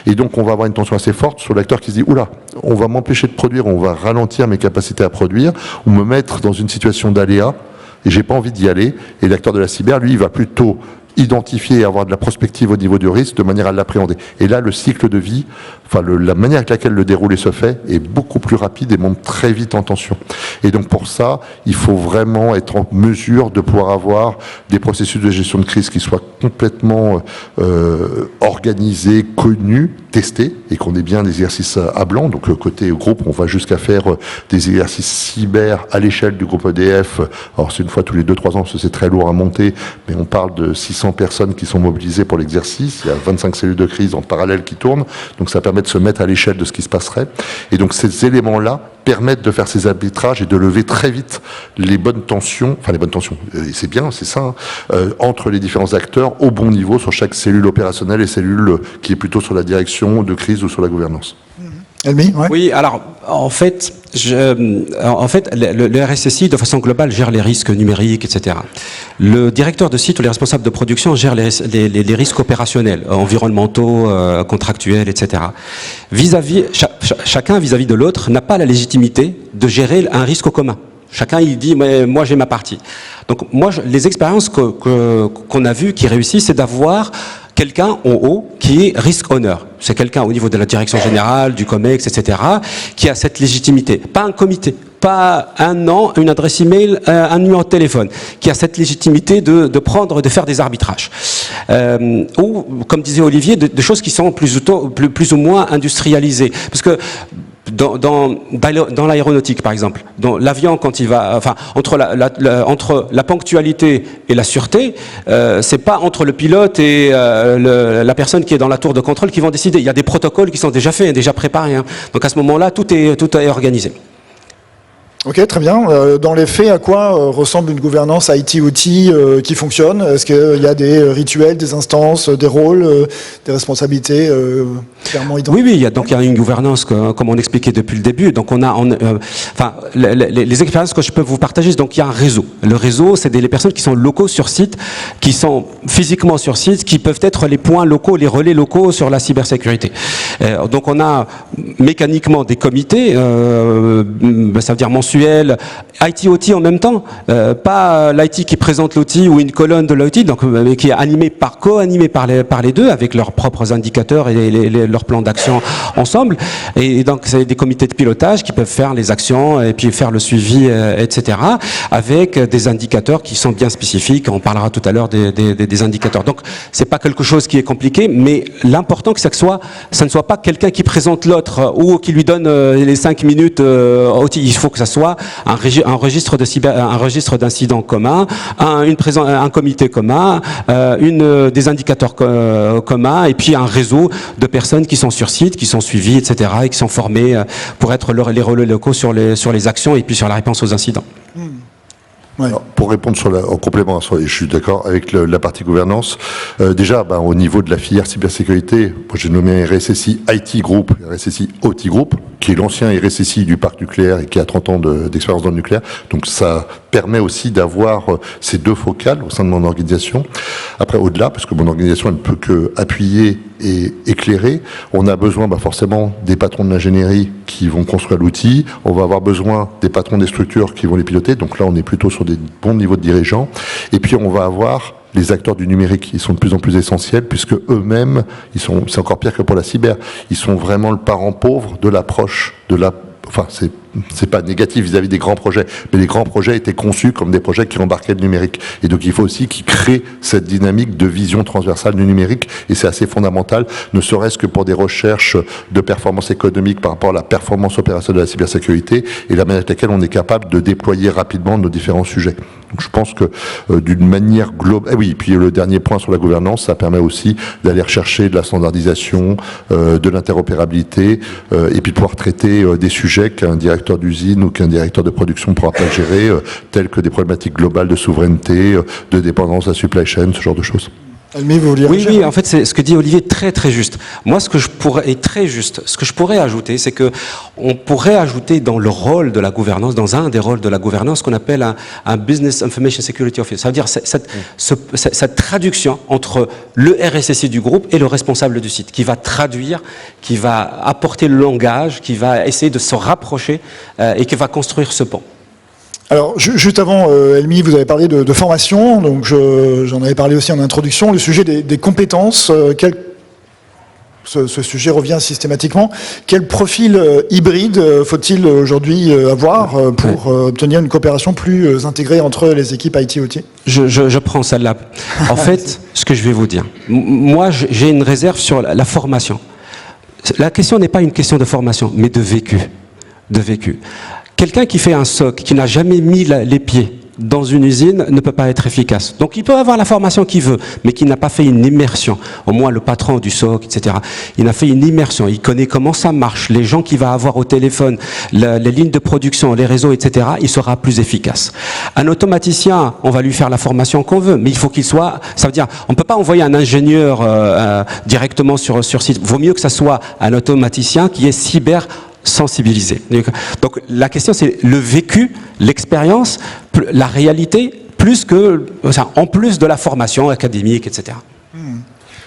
Et donc, on va avoir une tension assez forte sur l'acteur qui se dit, oula, on va m'empêcher de produire, on va ralentir mes capacités à produire, ou me mettre dans une situation d'aléa, et j'ai pas envie d'y aller. Et l'acteur de la cyber, lui, il va plutôt identifier et avoir de la prospective au niveau du risque de manière à l'appréhender. Et là, le cycle de vie, enfin la manière avec laquelle le déroulé se fait est beaucoup plus rapide et monte très vite en tension. Et donc pour ça, il faut vraiment être en mesure de pouvoir avoir des processus de gestion de crise qui soient complètement organisés, connus, testés, et qu'on ait bien des exercices à blanc. Donc côté groupe, on va jusqu'à faire des exercices cyber à l'échelle du groupe EDF. Alors c'est une fois tous les 2-3 ans, parce que c'est très lourd à monter, mais on parle de 600 personnes qui sont mobilisées pour l'exercice. Il y a 25 cellules de crise en parallèle qui tournent, donc ça permet de se mettre à l'échelle de ce qui se passerait. Et donc ces éléments-là permettent de faire ces arbitrages et de lever très vite les bonnes tensions, enfin les bonnes tensions, c'est bien, c'est ça, entre les différents acteurs au bon niveau sur chaque cellule opérationnelle et cellule qui est plutôt sur la direction de crise ou sur la gouvernance. Elmi, ouais. Oui, alors en fait, le RSSI de façon globale gère les risques numériques, etc. Le directeur de site ou les responsables de production gèrent les risques opérationnels, environnementaux, contractuels, etc. Chacun vis-à-vis de l'autre n'a pas la légitimité de gérer un risque commun. Chacun il dit mais moi j'ai ma partie. Donc moi les expériences qu'on a vues qui réussissent, c'est d'avoir quelqu'un en haut qui est risk-owner. C'est quelqu'un au niveau de la direction générale, du COMEX, etc., qui a cette légitimité. Pas un comité, pas un nom, une adresse email, un numéro de téléphone, qui a cette légitimité de faire des arbitrages. Ou, comme disait Olivier, de choses qui sont plus ou moins industrialisées. Parce que dans l'aéronautique, par exemple, dans l'avion, quand il va, enfin, entre la ponctualité et la sûreté, c'est pas entre le pilote et la personne qui est dans la tour de contrôle qui vont décider. Il y a des protocoles qui sont déjà faits, déjà préparés. Hein. Donc à ce moment-là, tout est organisé. Ok, très bien. Dans les faits, à quoi ressemble une gouvernance IT-OT qui fonctionne? Est-ce qu'il y a des rituels, des instances, des rôles, des responsabilités clairement identifiées? Oui, il y a une gouvernance, comme on expliquait depuis le début. Donc les expériences que je peux vous partager, donc il y a un réseau. Le réseau, c'est les personnes qui sont locaux sur site, qui sont physiquement sur site, qui peuvent être les points locaux, les relais locaux sur la cybersécurité. Donc on a mécaniquement des comités, ça veut dire mensuels, IT-OT en même temps, pas l'IT qui présente l'outil ou une colonne de l'OT, donc qui est co-animé par les deux avec leurs propres indicateurs et leurs plans d'action ensemble. Et donc c'est des comités de pilotage qui peuvent faire les actions et puis faire le suivi, etc. avec des indicateurs qui sont bien spécifiques. On parlera tout à l'heure des indicateurs. Donc c'est pas quelque chose qui est compliqué, mais l'important que ça ne soit pas quelqu'un qui présente l'autre ou qui lui donne les 5 minutes OT. Il faut que ça soit un registre d'incidents commun, un comité commun, des indicateurs communs, et puis un réseau de personnes qui sont sur site, qui sont suivies, etc., et qui sont formées pour être les relais locaux sur les actions et puis sur la réponse aux incidents. Ouais. Alors, pour répondre en complément, je suis d'accord avec la partie gouvernance. Déjà, au niveau de la filière cybersécurité, j'ai nommé RSSI IT Group, RSSI OT Group, qui est l'ancien RSSI du parc nucléaire et qui a 30 ans d'expérience dans le nucléaire. Donc ça permet aussi d'avoir ces deux focales au sein de mon organisation. Après, au-delà, parce que mon organisation, elle ne peut que appuyer et éclairer, on a besoin forcément des patrons de l'ingénierie qui vont construire l'outil, on va avoir besoin des patrons des structures qui vont les piloter, donc là on est plutôt sur des bons niveaux de dirigeants, et puis on va avoir les acteurs du numérique, ils sont de plus en plus essentiels puisque eux-mêmes, c'est encore pire que pour la cyber, ils sont vraiment le parent pauvre de l'approche c'est pas négatif vis-à-vis des grands projets, mais les grands projets étaient conçus comme des projets qui embarquaient le numérique. Et donc il faut aussi qu'ils créent cette dynamique de vision transversale du numérique, et c'est assez fondamental, ne serait-ce que pour des recherches de performance économique par rapport à la performance opérationnelle de la cybersécurité et la manière avec laquelle on est capable de déployer rapidement nos différents sujets. Donc je pense que d'une manière globale... oui, puis le dernier point sur la gouvernance, ça permet aussi d'aller rechercher de la standardisation, de l'interopérabilité, et puis de pouvoir traiter des sujets qu'un directeur d'usine ou qu'un directeur de production ne pourra pas gérer, tels que des problématiques globales de souveraineté, de dépendance à la supply chain, ce genre de choses. Elmi, vous vouliez réagir ? Oui, en fait, c'est ce que dit Olivier très très juste. Moi, ce que je pourrais ajouter, c'est que on pourrait ajouter dans le rôle de la gouvernance, dans un des rôles de la gouvernance, qu'on appelle un Business Information Security Officer. Ça veut dire cette traduction entre le RSSI du groupe et le responsable du site, qui va traduire, qui va apporter le langage, qui va essayer de se rapprocher et qui va construire ce pont. Alors, juste avant, Elmi, vous avez parlé de formation, donc j'en avais parlé aussi en introduction, le sujet des compétences, ce sujet revient systématiquement. Quel profil hybride faut-il aujourd'hui avoir pour obtenir une coopération plus intégrée entre les équipes IT-OT ? Je prends celle-là. En fait, ce que je vais vous dire, moi j'ai une réserve sur la formation. La question n'est pas une question de formation, mais de vécu. De vécu. Quelqu'un qui fait un SOC, qui n'a jamais mis les pieds dans une usine, ne peut pas être efficace. Donc il peut avoir la formation qu'il veut, mais qui n'a pas fait une immersion. Au moins le patron du SOC, etc. Il a fait une immersion, il connaît comment ça marche, les gens qu'il va avoir au téléphone, les lignes de production, les réseaux, etc. Il sera plus efficace. Un automaticien, on va lui faire la formation qu'on veut, mais il faut qu'il soit... Ça veut dire, on ne peut pas envoyer un ingénieur directement sur site. Vaut mieux que ça soit un automaticien qui est sensibilisé. Donc la question c'est le vécu, l'expérience, la réalité, plus que, en plus de la formation académique, etc.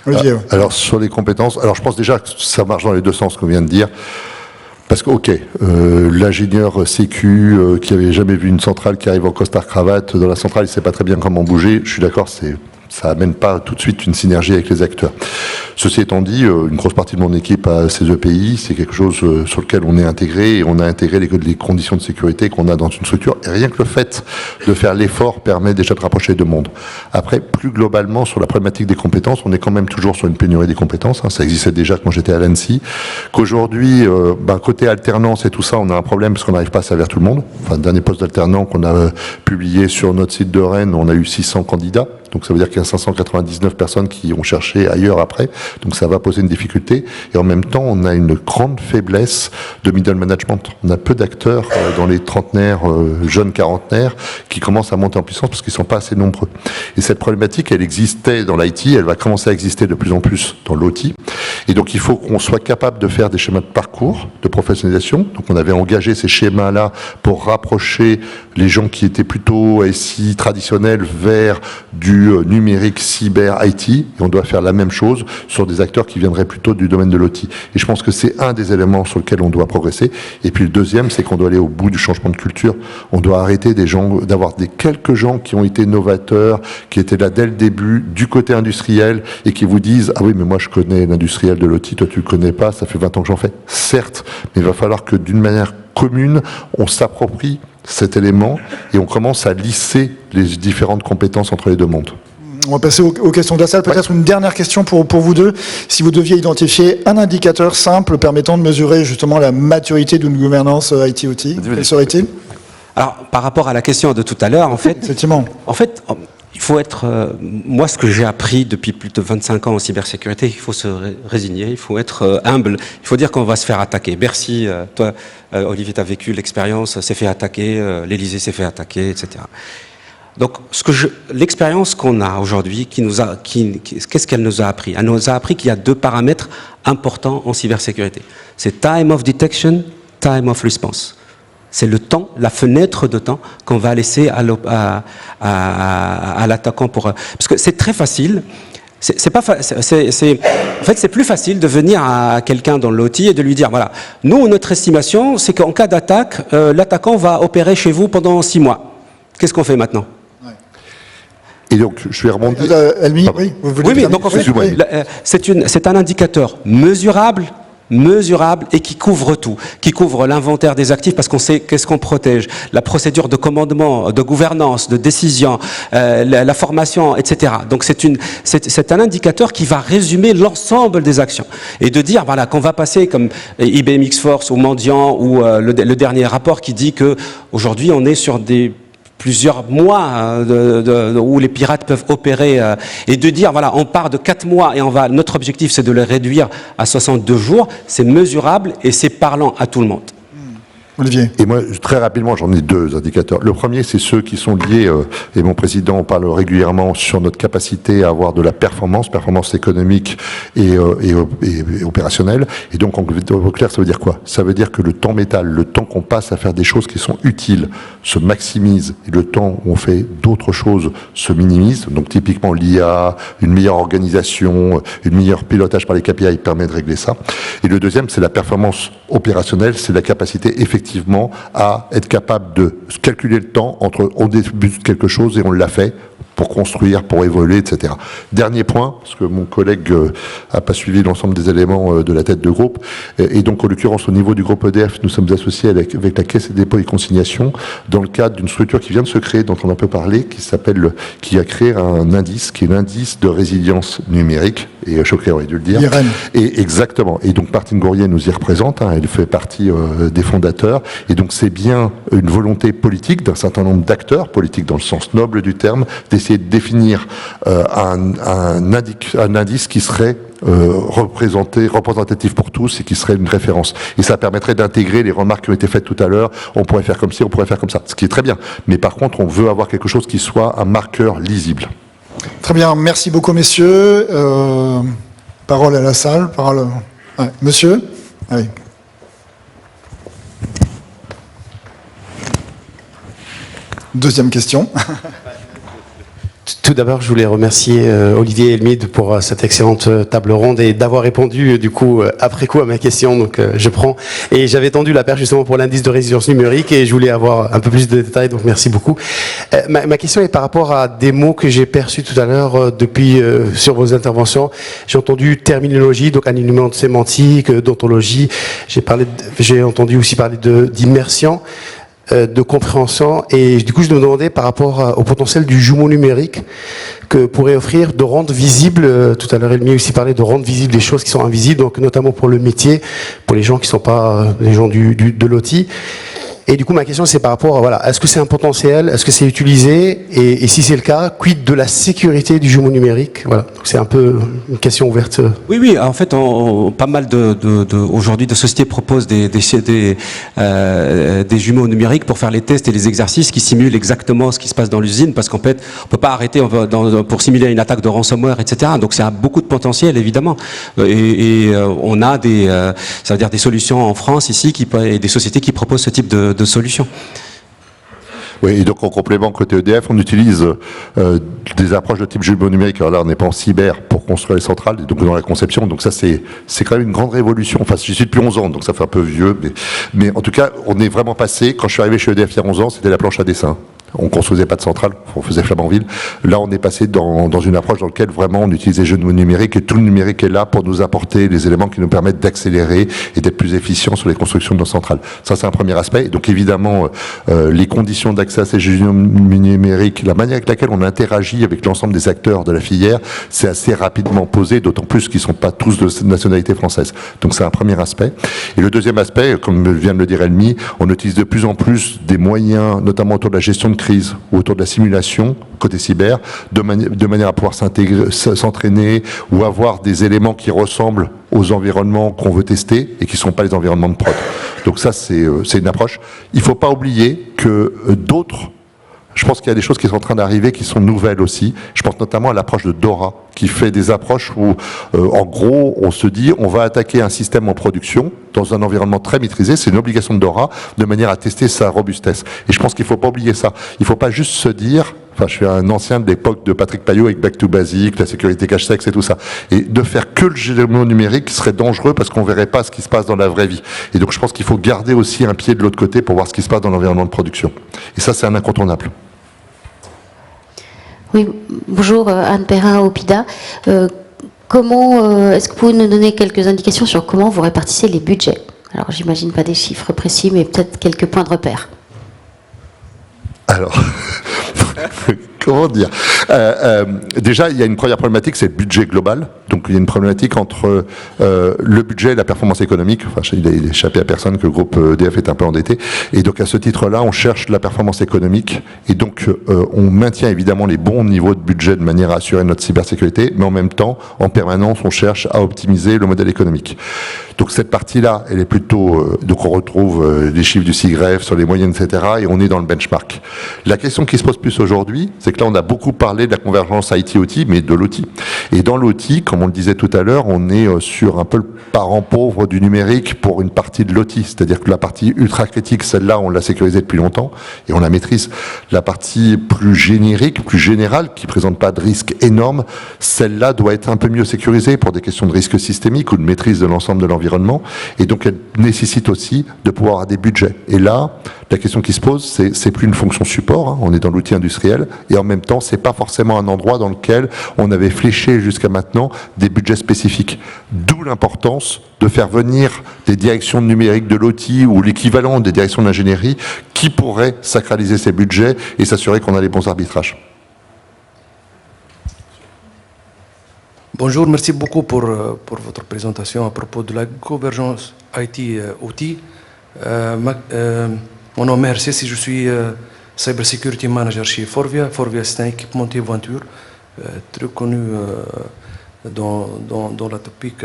Olivier. Alors sur les compétences, alors je pense déjà que ça marche dans les deux sens, ce qu'on vient de dire. Parce que, l'ingénieur sécu qui avait jamais vu une centrale qui arrive en costard-cravate dans la centrale, il ne sait pas très bien comment bouger, je suis d'accord, ça amène pas tout de suite une synergie avec les acteurs. Ceci étant dit, une grosse partie de mon équipe a ces EPI, c'est quelque chose sur lequel on est intégré, et on a intégré les conditions de sécurité qu'on a dans une structure. Et rien que le fait de faire l'effort permet déjà de rapprocher les deux mondes. Après, plus globalement, sur la problématique des compétences, on est quand même toujours sur une pénurie des compétences. Ça existait déjà quand j'étais à l'ANSSI. Qu'aujourd'hui, côté alternance et tout ça, on a un problème parce qu'on n'arrive pas à servir tout le monde. Enfin, le dernier poste d'alternant qu'on a publié sur notre site de Rennes, on a eu 600 candidats. Donc ça veut dire qu'il y a 599 personnes qui ont cherché ailleurs après. Donc ça va poser une difficulté. Et en même temps, on a une grande faiblesse de middle management. On a peu d'acteurs dans les trentenaires, jeunes quarantenaires, qui commencent à monter en puissance parce qu'ils ne sont pas assez nombreux. Et cette problématique, elle existait dans l'IT, elle va commencer à exister de plus en plus dans l'OT. Et donc il faut qu'on soit capable de faire des schémas de parcours, de professionnalisation. Donc on avait engagé ces schémas-là pour rapprocher les gens qui étaient plutôt SI traditionnels vers du numérique, cyber, IT, et on doit faire la même chose sur des acteurs qui viendraient plutôt du domaine de l'OT. Et je pense que c'est un des éléments sur lesquels on doit progresser. Et puis le deuxième, c'est qu'on doit aller au bout du changement de culture. On doit arrêter d'avoir quelques gens qui ont été novateurs, qui étaient là dès le début, du côté industriel, et qui vous disent « Ah oui, mais moi je connais l'industriel de l'OT, toi tu le connais pas, ça fait 20 ans que j'en fais. » Certes, mais il va falloir que d'une manière commune, on s'approprie cet élément et on commence à lisser les différentes compétences entre les deux mondes. On va passer aux questions de la salle. Peut-être une dernière question pour vous deux. Si vous deviez identifier un indicateur simple permettant de mesurer justement la maturité d'une gouvernance IT-OT, quel serait-il ? Alors, par rapport à la question de tout à l'heure, en fait, effectivement. En fait, il faut être... moi, ce que j'ai appris depuis plus de 25 ans en cybersécurité, il faut se résigner, il faut être humble, il faut dire qu'on va se faire attaquer. Bercy, toi, Olivier, tu as vécu l'expérience, s'est fait attaquer, l'Élysée s'est fait attaquer, etc. Donc, l'expérience qu'on a aujourd'hui, qu'est-ce qu'elle nous a appris ? Elle nous a appris qu'il y a deux paramètres importants en cybersécurité. C'est time of detection, time of response. C'est le temps, la fenêtre de temps qu'on va laisser à l'attaquant pour... Parce que c'est très facile. En fait, c'est plus facile de venir à quelqu'un dans l'OT et de lui dire, voilà, nous, notre estimation, c'est qu'en cas d'attaque, l'attaquant va opérer chez vous pendant 6 mois. Qu'est-ce qu'on fait maintenant ? Et donc, je vais rebondir. Elmi, oui, vous voulez mais donc en fait, c'est un indicateur mesurable et qui couvre tout, qui couvre l'inventaire des actifs parce qu'on sait qu'est-ce qu'on protège, la procédure de commandement, de gouvernance, de décision, la formation, etc. Donc c'est un indicateur qui va résumer l'ensemble des actions et de dire voilà qu'on va passer comme IBM X-Force ou Mendiant ou le dernier rapport qui dit que aujourd'hui on est sur plusieurs mois où les pirates peuvent opérer et de dire voilà on part de 4 mois et notre objectif c'est de les réduire à 62 jours, c'est mesurable et c'est parlant à tout le monde. Olivier. Et moi, très rapidement, j'en ai 2 indicateurs. Le premier, c'est ceux qui sont liés, et mon président en parle régulièrement, sur notre capacité à avoir de la performance économique et opérationnelle. Et donc, en clair, ça veut dire quoi ? Ça veut dire que le temps métal, le temps qu'on passe à faire des choses qui sont utiles, se maximise, et le temps où on fait d'autres choses se minimise. Donc, typiquement, l'IA, une meilleure organisation, une meilleure pilotage par les KPI permet de régler ça. Et le deuxième, c'est la performance opérationnelle, c'est la capacité effective effectivement à être capable de calculer le temps entre on débute quelque chose et on l'a fait, pour construire, pour évoluer, etc. Dernier point, parce que mon collègue n'a pas suivi l'ensemble des éléments de la tête de groupe, et donc en l'occurrence au niveau du groupe EDF, nous sommes associés avec la Caisse des dépôts et consignations dans le cadre d'une structure qui vient de se créer, dont on a un peu parlé, qui a créé un indice, qui est l'indice de résilience numérique, et Chokri aurait dû le dire. IRN. Et exactement. Et donc Martine Gourrier nous y représente, elle fait partie des fondateurs, et donc c'est bien une volonté politique d'un certain nombre d'acteurs politiques dans le sens noble du terme, d'essayer de définir un indice qui serait représentatif pour tous et qui serait une référence. Et ça permettrait d'intégrer les remarques qui ont été faites tout à l'heure. On pourrait faire comme ci, on pourrait faire comme ça. Ce qui est très bien. Mais par contre, on veut avoir quelque chose qui soit un marqueur lisible. Très bien. Merci beaucoup, messieurs. Parole à la salle. Ouais. Monsieur. Allez. Deuxième question. Tout d'abord, je voulais remercier Olivier Elmide pour cette excellente table ronde et d'avoir répondu du coup après coup à ma question. Donc je prends. Et j'avais tendu la perche justement pour l'indice de résilience numérique et je voulais avoir un peu plus de détails. Donc merci beaucoup. Ma question est par rapport à des mots que j'ai perçus tout à l'heure depuis sur vos interventions. J'ai entendu terminologie, donc alignement de sémantique, d'ontologie. J'ai entendu aussi parler d'immersion, de compréhension, et du coup je me demandais par rapport au potentiel du jumeau numérique que pourrait offrir de rendre visible, tout à l'heure Elmi aussi parlait de rendre visible des choses qui sont invisibles, donc notamment pour le métier, pour les gens qui ne sont pas les gens de l'OTI. Et du coup, ma question, c'est par rapport à, voilà, est-ce que c'est un potentiel, est-ce que c'est utilisé, et si c'est le cas, quid de la sécurité du jumeau numérique? Voilà, donc c'est un peu une question ouverte. Oui, en fait, pas mal aujourd'hui de sociétés proposent des jumeaux numériques pour faire les tests et les exercices qui simulent exactement ce qui se passe dans l'usine, parce qu'en fait, on peut pas arrêter pour simuler une attaque de ransomware, etc. Donc c'est beaucoup de potentiel, évidemment. Et on a ça veut dire des solutions en France ici, et des sociétés qui proposent ce type de solutions. Oui, et donc en complément, côté EDF, on utilise des approches de type jumeau numérique. Alors là, on n'est pas en cyber pour construire les centrales, et donc dans la conception. Donc ça, c'est quand même une grande révolution. Enfin, j'y suis depuis 11 ans, donc ça fait un peu vieux. Mais en tout cas, on est vraiment passé. Quand je suis arrivé chez EDF il y a 11 ans, c'était la planche à dessin. On ne construisait pas de centrale, on faisait Flamanville. Là, on est passé dans une approche dans laquelle vraiment on utilisait jumeau numérique, et tout le numérique est là pour nous apporter les éléments qui nous permettent d'accélérer et d'être plus efficients sur les constructions de nos centrales. Ça, c'est un premier aspect. Et donc, évidemment, les conditions d'accès à ces jumeaux numériques, la manière avec laquelle on interagit avec l'ensemble des acteurs de la filière, c'est assez rapidement posé, d'autant plus qu'ils ne sont pas tous de nationalité française. Donc, c'est un premier aspect. Et le deuxième aspect, comme vient de le dire Elmi, on utilise de plus en plus des moyens, notamment autour de la gestion de crise ou autour de la simulation côté cyber, de manière à pouvoir s'entraîner ou avoir des éléments qui ressemblent aux environnements qu'on veut tester et qui ne sont pas les environnements de prod. Donc ça, c'est une approche. Il ne faut pas oublier que d'autres, je pense qu'il y a des choses qui sont en train d'arriver qui sont nouvelles aussi. Je pense notamment à l'approche de Dora, qui fait des approches où, en gros, on se dit on va attaquer un système en production dans un environnement très maîtrisé. C'est une obligation de Dora, de manière à tester sa robustesse. Et je pense qu'il ne faut pas oublier ça. Il ne faut pas juste se dire, enfin, je suis un ancien de l'époque de Patrick Payot avec Back to Basic, la sécurité cache-sexe et tout ça. Et de faire que le jumeau numérique serait dangereux parce qu'on ne verrait pas ce qui se passe dans la vraie vie. Et donc, je pense qu'il faut garder aussi un pied de l'autre côté pour voir ce qui se passe dans l'environnement de production. Et ça, c'est un incontournable. Oui, bonjour, Anne Perrin, Opida. Est-ce que vous pouvez nous donner quelques indications sur comment vous répartissez les budgets? Alors, j'imagine pas des chiffres précis, mais peut-être quelques points de repère. Alors, comment dire, déjà, il y a une première problématique, c'est le budget global. Donc, il y a une problématique entre le budget et la performance économique. Enfin, il a échappé à personne que le groupe EDF est un peu endetté. Et donc, à ce titre-là, on cherche la performance économique. Et donc, on maintient évidemment les bons niveaux de budget de manière à assurer notre cybersécurité. Mais en même temps, en permanence, on cherche à optimiser le modèle économique. Donc, cette partie-là, elle est plutôt... donc, on retrouve les chiffres du CIGREF sur les moyennes, etc. Et on est dans le benchmark. La question qui se pose plus aujourd'hui, c'est que là, on a beaucoup parlé de la convergence IT-OT, mais de l'OT. Et dans l'OT, comme comme on le disait tout à l'heure, on est sur un peu le parent pauvre du numérique pour une partie de l'OTI, c'est-à-dire que la partie ultra critique, celle-là, on l'a sécurisée depuis longtemps et on la maîtrise. La partie plus générique, plus générale, qui ne présente pas de risque énorme, celle-là doit être un peu mieux sécurisée pour des questions de risque systémique ou de maîtrise de l'ensemble de l'environnement, et donc elle nécessite aussi de pouvoir avoir des budgets. Et là, la question qui se pose, c'est plus une fonction support, hein, on est dans l'outil industriel, et en même temps, c'est pas forcément un endroit dans lequel on avait fléché jusqu'à maintenant des budgets spécifiques. D'où l'importance de faire venir des directions numériques de l'OTI ou l'équivalent des directions d'ingénierie qui pourraient sacraliser ces budgets et s'assurer qu'on a les bons arbitrages. Bonjour, merci beaucoup pour votre présentation à propos de la convergence IT-OT. Mon nom est Mercedes, je suis Cyber Security Manager chez Forvia. Forvia, c'est un équipementier voiture très connu dans la topique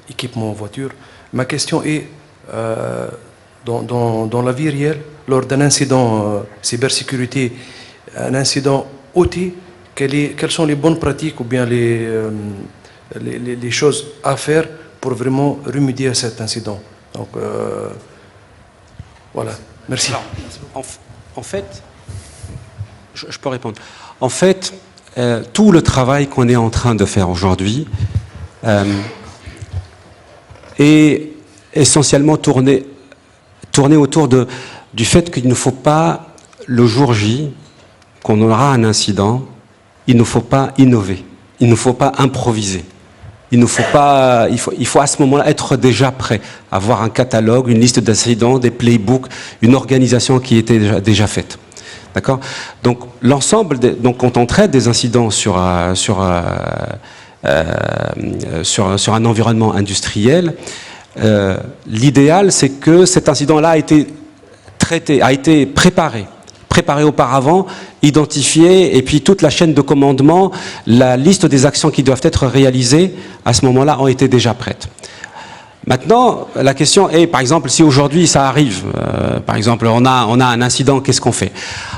équipement voiture. Ma question est, dans la vie réelle, lors d'un incident cybersécurité, un incident OT, quelles sont les bonnes pratiques ou bien les choses à faire pour vraiment remédier à cet incident? Donc, voilà, merci. Alors, en fait, je peux répondre. En fait, tout le travail qu'on est en train de faire aujourd'hui est essentiellement tourné autour du fait qu'il ne faut pas, le jour J, qu'on aura un incident, il ne faut pas innover, il ne faut pas improviser. Il faut à ce moment-là être déjà prêt, avoir un catalogue, une liste d'incidents, des playbooks, une organisation qui était déjà faite. D'accord? Donc l'ensemble, quand on traite des incidents sur un environnement industriel, l'idéal c'est que cet incident-là a été traité, a été préparé auparavant, identifié, et puis toute la chaîne de commandement, la liste des actions qui doivent être réalisées, à ce moment-là, ont été déjà prêtes. Maintenant, la question est, par exemple, si aujourd'hui ça arrive, par exemple, on a un incident, qu'est-ce qu'on fait?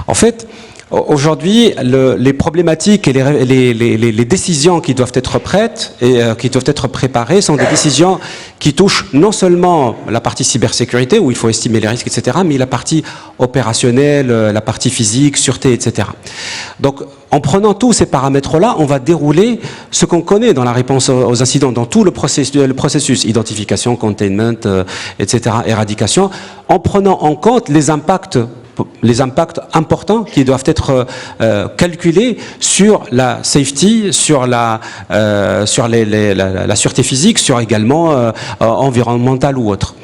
En fait, aujourd'hui, les problématiques et les décisions qui doivent être prêtes et qui doivent être préparées sont des décisions qui touchent non seulement la partie cybersécurité, où il faut estimer les risques, etc., mais la partie opérationnelle, la partie physique, sûreté, etc. Donc, en prenant tous ces paramètres-là, on va dérouler ce qu'on connaît dans la réponse aux incidents, dans tout le processus identification, containment, etc., éradication, en prenant en compte les impacts importants qui doivent être calculés sur la safety, sur la sûreté physique, sur également environnementale ou autre.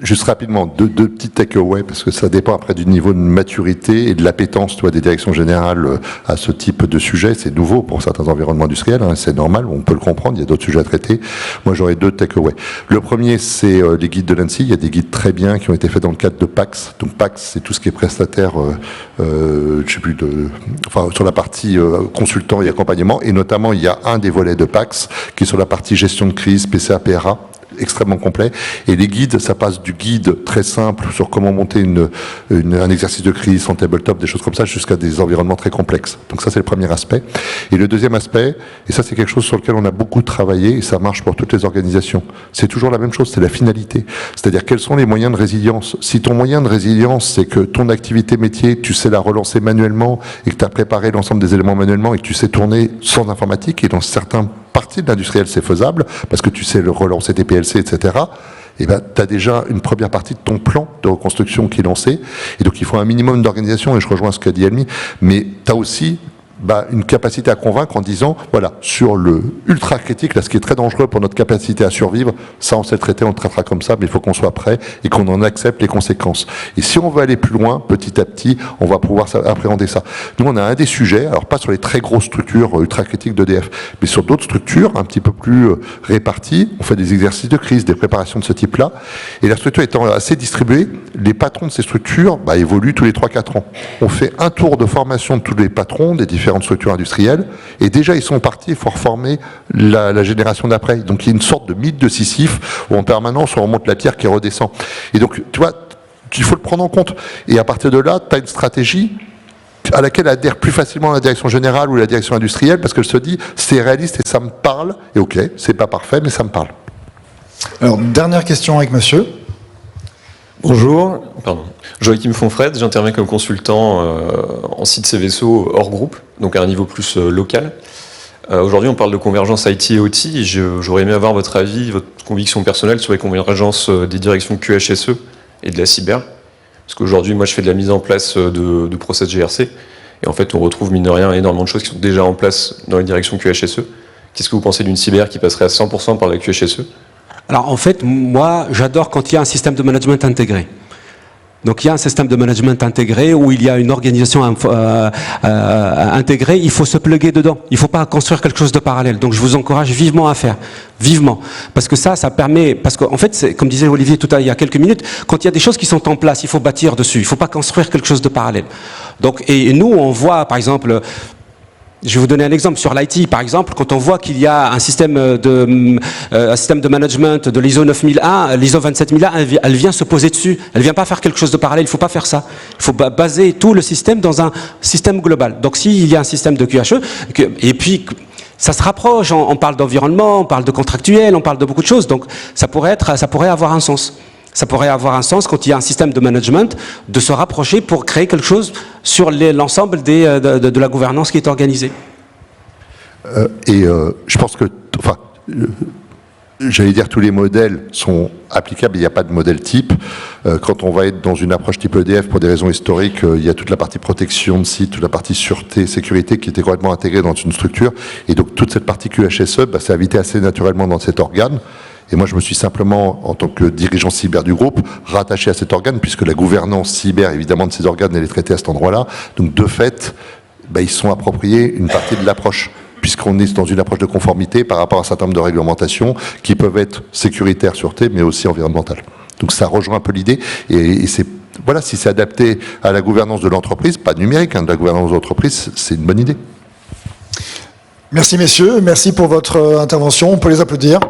Juste rapidement, deux petits takeaways, parce que ça dépend après du niveau de maturité et de l'appétence des directions générales à ce type de sujet. C'est nouveau pour certains environnements industriels, hein, c'est normal, on peut le comprendre, il y a d'autres sujets à traiter. Moi, j'aurais deux takeaways. Le premier, c'est les guides de l'ANSSI. Il y a des guides très bien qui ont été faits dans le cadre de PAX. Donc PAX, c'est tout ce qui est prestataire, sur la partie consultant et accompagnement. Et notamment, il y a un des volets de PAX qui est sur la partie gestion de crise, PCA, PRA, extrêmement complet. Et les guides, ça passe du guide très simple sur comment monter un exercice de crise en tabletop, des choses comme ça, jusqu'à des environnements très complexes. Donc ça, c'est le premier aspect. Et le deuxième aspect, et ça, c'est quelque chose sur lequel on a beaucoup travaillé, et ça marche pour toutes les organisations, c'est toujours la même chose, c'est la finalité. C'est-à-dire, quels sont les moyens de résilience? Si ton moyen de résilience, c'est que ton activité métier, tu sais la relancer manuellement, et que tu as préparé l'ensemble des éléments manuellement, et que tu sais tourner sans informatique, et dans certains partie de l'industriel, c'est faisable, parce que tu sais relancer tes PLC, etc. Et ben, tu as déjà une première partie de ton plan de reconstruction qui est lancé. Et donc, il faut un minimum d'organisation, et je rejoins ce qu'a dit Elmi, mais tu as aussi une capacité à convaincre en disant, voilà, sur le ultra critique, là, ce qui est très dangereux pour notre capacité à survivre, ça, on sait le traiter, on le traitera comme ça, mais il faut qu'on soit prêt et qu'on en accepte les conséquences. Et si on veut aller plus loin, petit à petit, on va pouvoir appréhender ça. Nous, on a un des sujets, alors pas sur les très grosses structures ultra critiques d'EDF, mais sur d'autres structures un petit peu plus réparties, on fait des exercices de crise, des préparations de ce type-là, et la structure étant assez distribuée, les patrons de ces structures évoluent tous les 3-4 ans. On fait un tour de formation de tous les patrons des différentes structures industrielles, et déjà ils sont partis, il faut reformer la génération d'après. Donc il y a une sorte de mythe de Sisyphe où en permanence on remonte la pierre qui redescend. Et donc tu vois, il faut le prendre en compte. Et à partir de là, tu as une stratégie à laquelle adhère plus facilement la direction générale ou la direction industrielle, parce que je te dis, c'est réaliste et ça me parle, et ok, c'est pas parfait, mais ça me parle. Alors, dernière question avec monsieur. Bonjour, Joachim Fonfred, j'interviens comme consultant en site CVSO hors groupe, donc à un niveau plus local. Aujourd'hui, on parle de convergence IT et OT, et j'aurais aimé avoir votre avis, votre conviction personnelle sur les convergences des directions QHSE et de la cyber. Parce qu'aujourd'hui, moi, je fais de la mise en place de process GRC, et en fait, on retrouve, mine de rien, énormément de choses qui sont déjà en place dans les directions QHSE. Qu'est-ce que vous pensez d'une cyber qui passerait à 100% par la QHSE ? Alors en fait, moi, j'adore quand il y a un système de management intégré. Donc il y a un système de management intégré où il y a une organisation intégrée, il faut se plugger dedans. Il ne faut pas construire quelque chose de parallèle. Donc je vous encourage vivement à faire. Vivement. Parce que ça permet... Parce qu'en fait, comme disait Olivier tout à l'heure, il y a quelques minutes, quand il y a des choses qui sont en place, il faut bâtir dessus. Il ne faut pas construire quelque chose de parallèle. Donc, et nous, on voit, par exemple... Je vais vous donner un exemple sur l'IT, par exemple, quand on voit qu'il y a un système de management de l'ISO 9001, l'ISO 27001, elle vient se poser dessus. Elle vient pas faire quelque chose de parallèle. Il faut pas faire ça. Il faut baser tout le système dans un système global. Donc, s'il y a un système de QHE, et puis ça se rapproche. On parle d'environnement, on parle de contractuel, on parle de beaucoup de choses. Donc, ça pourrait avoir un sens. Ça pourrait avoir un sens quand il y a un système de management de se rapprocher pour créer quelque chose sur l'ensemble de la gouvernance qui est organisée. Je pense que, j'allais dire tous les modèles sont applicables, il n'y a pas de modèle type. Quand on va être dans une approche type EDF pour des raisons historiques, il y a toute la partie protection de site, toute la partie sûreté, sécurité qui était complètement intégrée dans une structure. Et donc toute cette partie QHSE, c'est invité assez naturellement dans cet organe. Et moi, je me suis simplement, en tant que dirigeant cyber du groupe, rattaché à cet organe, puisque la gouvernance cyber, évidemment, de ces organes, elle est traitée à cet endroit-là. Donc, de fait, ils sont appropriés une partie de l'approche, puisqu'on est dans une approche de conformité par rapport à un certain nombre de réglementations qui peuvent être sécuritaires, sûreté, mais aussi environnementales. Donc, ça rejoint un peu l'idée. Et c'est, voilà, si c'est adapté à la gouvernance de l'entreprise, pas numérique, de la gouvernance de l'entreprise, c'est une bonne idée. Merci messieurs, merci pour votre intervention. On peut les applaudir.